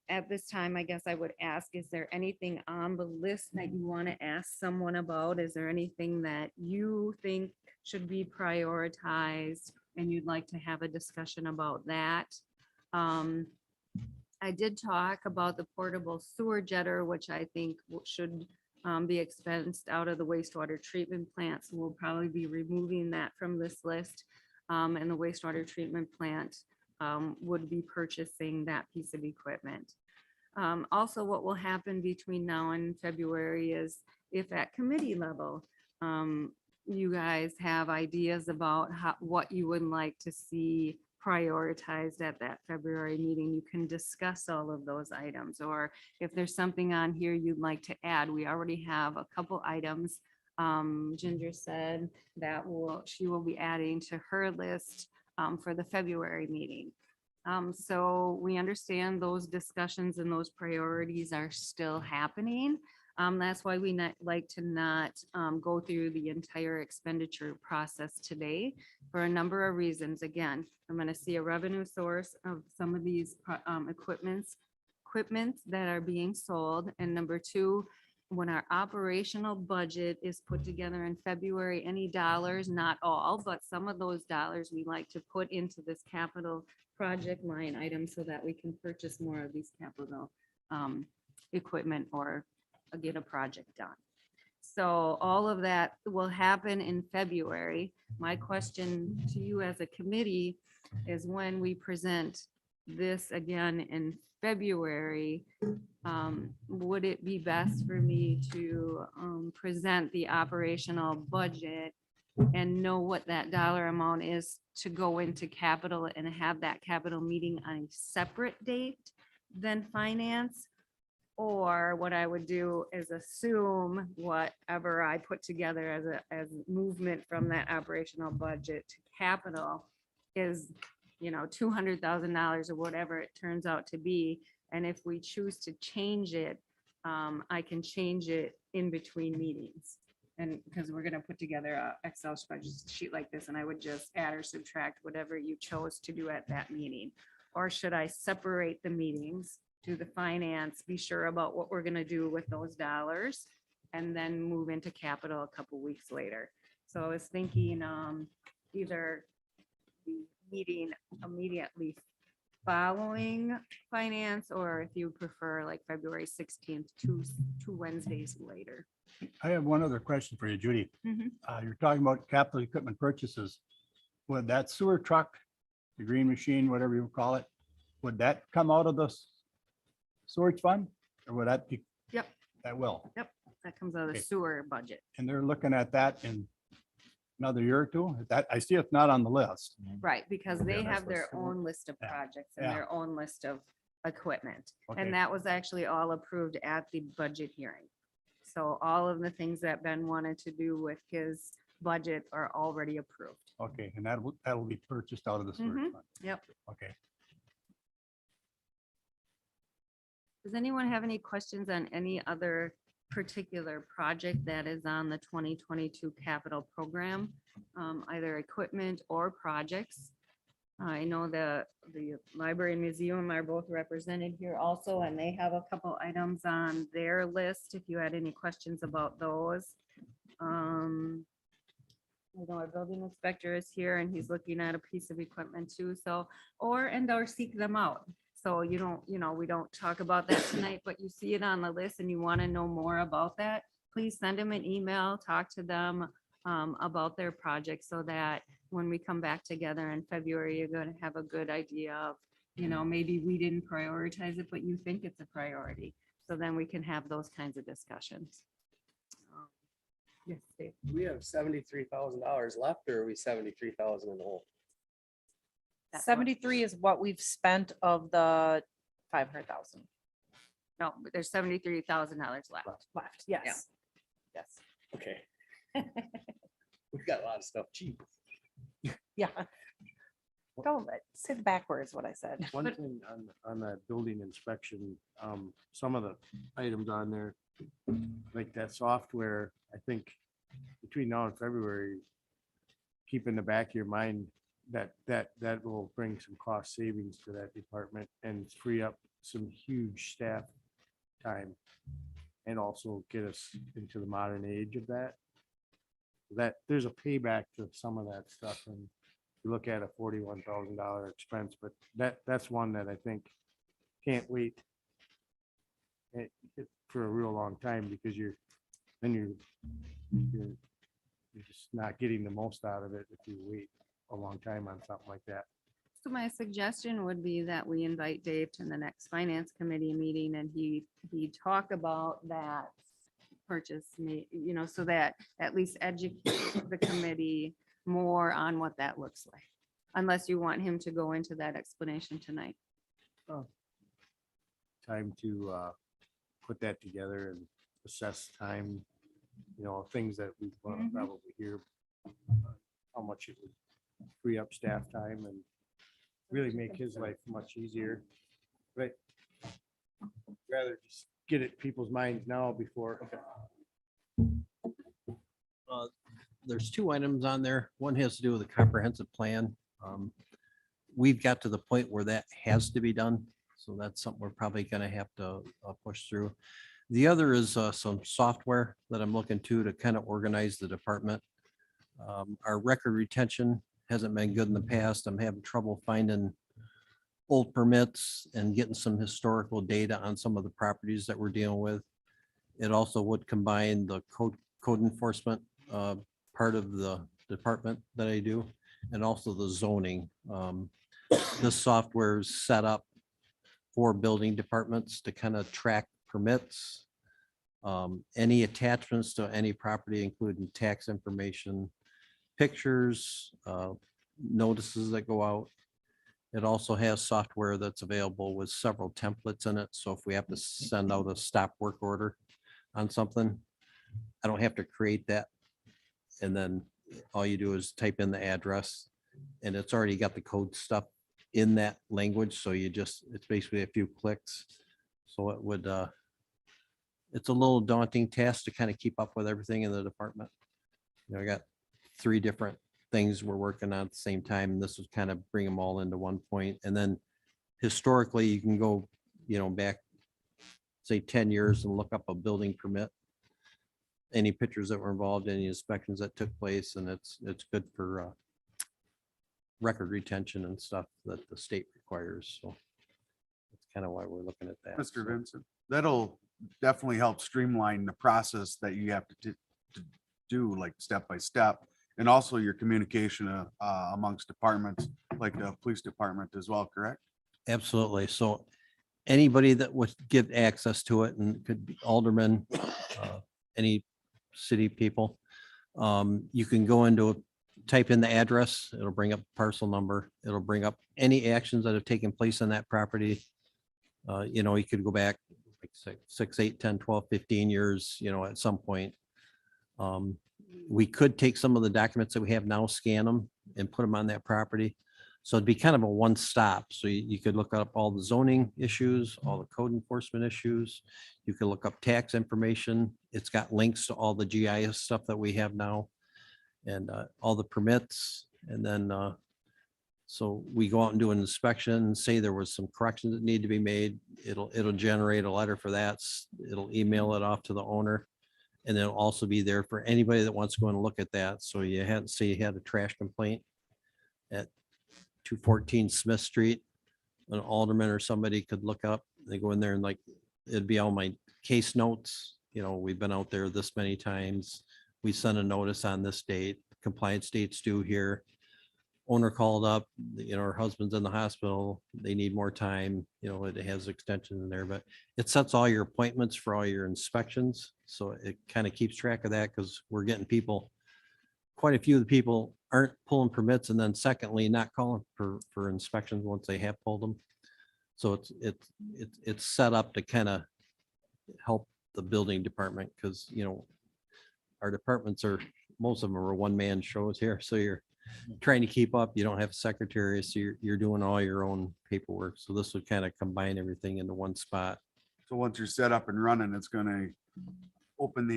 Speaker 10: At this time, I guess I would ask, is there anything on the list that you want to ask someone about? Is there anything that you think should be prioritized and you'd like to have a discussion about that? I did talk about the portable sewer jetter, which I think should be expensed out of the wastewater treatment plant. So we'll probably be removing that from this list. And the wastewater treatment plant would be purchasing that piece of equipment. Also, what will happen between now and February is if at committee level, you guys have ideas about what you would like to see prioritized at that February meeting, you can discuss all of those items. Or if there's something on here you'd like to add, we already have a couple items. Ginger said that she will be adding to her list for the February meeting. So we understand those discussions and those priorities are still happening. That's why we like to not go through the entire expenditure process today for a number of reasons. Again, I'm going to see a revenue source of some of these equipments that are being sold. And number two, when our operational budget is put together in February, any dollars, not all, but some of those dollars we like to put into this capital project line item so that we can purchase more of these capital equipment or get a project done. So all of that will happen in February. My question to you as a committee is when we present this again in February, would it be best for me to present the operational budget and know what that dollar amount is to go into capital and have that capital meeting on a separate date than finance? Or what I would do is assume whatever I put together as movement from that operational budget to capital is, $200,000 or whatever it turns out to be. And if we choose to change it, I can change it in between meetings. And because we're going to put together a Excel spreadsheet like this, and I would just add or subtract whatever you chose to do at that meeting. Or should I separate the meetings, do the finance, be sure about what we're going to do with those dollars, and then move into capital a couple weeks later? So I was thinking either the meeting immediately following finance, or if you prefer like February 16th, two Wednesdays later.
Speaker 16: I have one other question for you, Judy.
Speaker 10: Mhm.
Speaker 16: You're talking about capital equipment purchases. Would that sewer truck, the green machine, whatever you call it, would that come out of the storage fund? Or would that be?
Speaker 10: Yep.
Speaker 16: That will.
Speaker 10: Yep, that comes out of the
Speaker 16: Okay.
Speaker 10: sewer budget.
Speaker 16: And they're looking at that in another year or two? That, I see it's not on the list.
Speaker 10: Right, because they
Speaker 16: that's
Speaker 10: have their
Speaker 16: what's-
Speaker 10: own list of
Speaker 16: Yeah.
Speaker 10: projects and
Speaker 16: Yeah.
Speaker 10: their own list of equipment.
Speaker 16: Okay.
Speaker 10: And that was actually all approved at the budget hearing. So all of the things that Ben wanted to do with his budget are already approved.
Speaker 16: Okay, and that'll be purchased out of the storage
Speaker 10: Mhm.
Speaker 16: fund.
Speaker 10: Yep.
Speaker 16: Okay.
Speaker 10: Does anyone have any questions on any other particular project that is on the 2022 capital program? Either equipment or projects? I know the library and museum are both represented here also, and they have a couple items on their list, if you had any questions about those. I know our building inspector is here and he's looking at a piece of equipment too, so, or seek them out. So we don't talk about that tonight, but you see it on the list and you want to know more about that, please send them an email, talk to them about their project so that when we come back together in February, you're going to have a good idea of, maybe we didn't prioritize it, but you think it's a priority. So then we can have those kinds of discussions. Yes, Dave.
Speaker 13: We have $73,000 left, or are we 73,000 in the hole?
Speaker 10: That's what-
Speaker 1: 73 is what we've spent of the 500,000
Speaker 10: No, but there's $73,000 left.
Speaker 1: left. Yes. Yes.
Speaker 13: Okay. We've got a lot of stuff cheap.
Speaker 1: Yeah. Don't say it backwards what I said.
Speaker 7: One thing on that building inspection, some of the items on there, like that software, I think between now and February, keep in the back of your mind that will bring some cost savings to that department and free up some huge staff time. And also get us into the modern age of that. That there's a payback to some of that stuff, and you look at a $41,000 expense, but that's one that I think can't wait for a real long time, because you're just not getting the most out of it if you wait a long time on something like that.
Speaker 10: So my suggestion would be that we invite Dave to the next finance committee meeting and he talk about that purchase, so that at least educate the committee more on what that looks like. Unless you want him to go into that explanation tonight.
Speaker 7: Time to put that together and assess time, things that we want to probably hear, how much it would free up staff time and really make his life much easier. But rather just get it in people's minds now before.
Speaker 13: There's two items on there. One has to do with the comprehensive plan. We've got to the point where that has to be done. So that's something we're probably going to have to push through. The other is some software that I'm looking to kind of organize the department. Our record retention hasn't been good in the past. I'm having trouble finding old permits and getting some historical data on some of the properties that we're dealing with. It also would combine the code enforcement part of the department that I do, and also the zoning. This software is set up for building departments to kind of track permits, any attachments to any property, including tax information, pictures, notices that go out. It also has software that's available with several templates in it. So if we have to send out a stop work order on something, I don't have to create that. And then all you do is type in the address, and it's already got the code stuff in that language. So it's basically a few clicks. So it would, it's a little daunting task to kind of keep up with everything in the department. I got 3 different things we're working on at the same time, and this would kind of bring them all into one point. And then historically, you can go, back, say 10 years and look up a building permit, any pictures that were involved, any inspections that took place, and it's good for record retention and stuff that the state requires. So that's kind of why we're looking at that.
Speaker 11: Mr. Vincent, that'll definitely help streamline the process that you have to do, like step by step, and also your communication amongst departments, like the police department as well, correct?
Speaker 13: Absolutely. So anybody that would get access to it, and could be aldermen, any city people, you can go into, type in the address, it'll bring up parcel number, it'll bring up any actions that have taken place on that property. You could go back like 6, 8, 10, 12, 15 years, at some point. We could take some of the documents that we have now, scan them and put them on that property. So it'd be kind of a one-stop. So you could look up all the zoning issues, all the code enforcement issues. You can look up tax information. It's got links to all the GIS stuff that we have now, and all the permits. And then, so we go out and do an inspection and say there was some corrections that need to be made. It'll generate a letter for that. It'll email it off to the owner. And it'll also be there for anybody that wants to go and look at that. So you had a trash complaint at 214 Smith Street, an alderman or somebody could look up, they go in there and it'd be all my case notes. We've been out there this many times. We sent a notice on this date, compliance date's due here. Owner called up, her husband's in the hospital, they need more time, it has extensions in there, but it sets all your appointments for all your inspections. So it kind of keeps track of that, because we're getting people, quite a few of the people aren't pulling permits, and then secondly, not calling for inspections once they have pulled them. So it's set up to kind of help the building department, because our departments most of them are one-man shows here. So you're trying to keep up. You don't have a secretary, so you're doing all your own paperwork. So this would kind of combine everything into one spot.
Speaker 11: So once you're set up and running, it's gonna open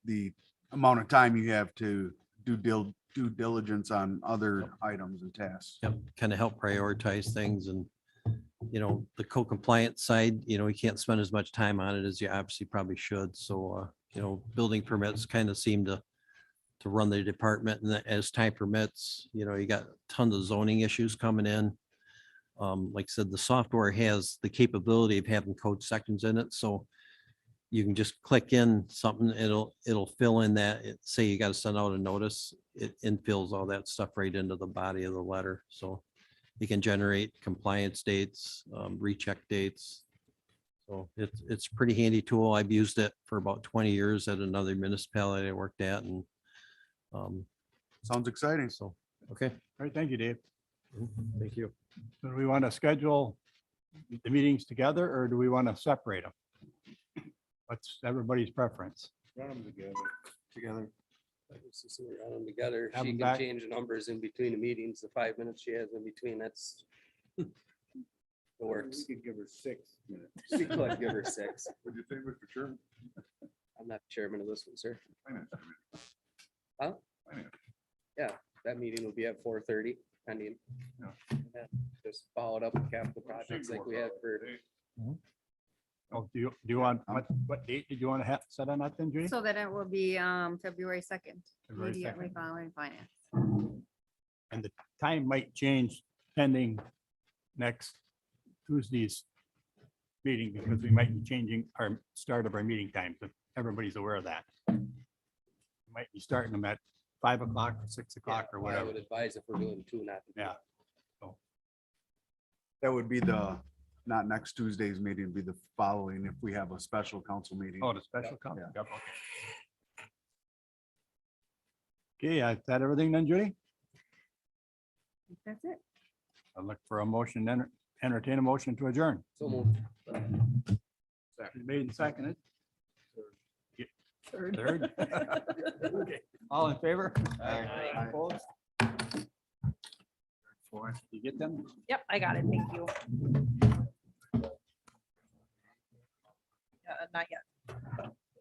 Speaker 11: the amount of time you have to do due diligence on other items and tasks.
Speaker 13: Yep, kind of help prioritize things and, you know, the co-compliant side, you know, you can't spend as much time on it as you obviously probably should. So, you know, building permits kind of seem to run the department, and as time permits, you know, you got tons of zoning issues coming in. Like I said, the software has the capability of having code sections in it, so you can just click in something, it'll fill in that, say you got to send out a notice, it infills all that stuff right into the body of the letter. So you can generate compliance dates, recheck dates. So it's a pretty handy tool. I've used it for about 20 years at another municipality I worked at, and
Speaker 11: Sounds exciting.
Speaker 13: so, okay.
Speaker 16: All right, thank you, Dave.
Speaker 13: Thank you.
Speaker 16: So do we want to schedule the meetings together or do we want to separate them? What's everybody's preference?
Speaker 11: Run them together.
Speaker 17: Run them together.
Speaker 16: Have
Speaker 17: She
Speaker 16: them
Speaker 17: can
Speaker 16: back.
Speaker 17: change the numbers in between the meetings, the 5 minutes she has in between, that's. It works.
Speaker 11: We could give her 6 minutes.
Speaker 17: She could give her 6.
Speaker 11: What'd you think, Mr. Chairman?
Speaker 17: I'm not chairman of this one, sir.
Speaker 11: Finance Committee.
Speaker 17: Huh?
Speaker 11: Finance.
Speaker 17: Yeah, that meeting will be at 4:30 pending.
Speaker 11: Yeah.
Speaker 17: Yeah, just follow it up with capital projects like we had for.
Speaker 16: Oh, do you want, what date did you want to have set on that then, Judy?
Speaker 10: So that it will be February 2nd,
Speaker 16: February
Speaker 10: immediately
Speaker 16: 2nd.
Speaker 10: following finance.
Speaker 16: And the time might change pending next Tuesday's meeting because we might be changing our start of our meeting times, but everybody's aware of that. We might be starting them at 5 o'clock or 6 o'clock or
Speaker 17: I
Speaker 16: whatever.
Speaker 17: would advise if we're doing 2, not.
Speaker 16: Yeah.
Speaker 11: That would be not next Tuesday's meeting, be the following if we have a special council meeting.
Speaker 16: Oh, the special council.
Speaker 11: Yeah.
Speaker 16: Yep, okay. Okay, is that everything then, Judy?
Speaker 10: That's it.
Speaker 16: I'll look for a motion, entertain a motion to adjourn.
Speaker 17: So moved.
Speaker 16: Made and seconded. Third. Okay, all in favor?
Speaker 11: Aye.
Speaker 16: Opposed? Four. You get them?
Speaker 1: Yep, I got it. Thank you. Not yet.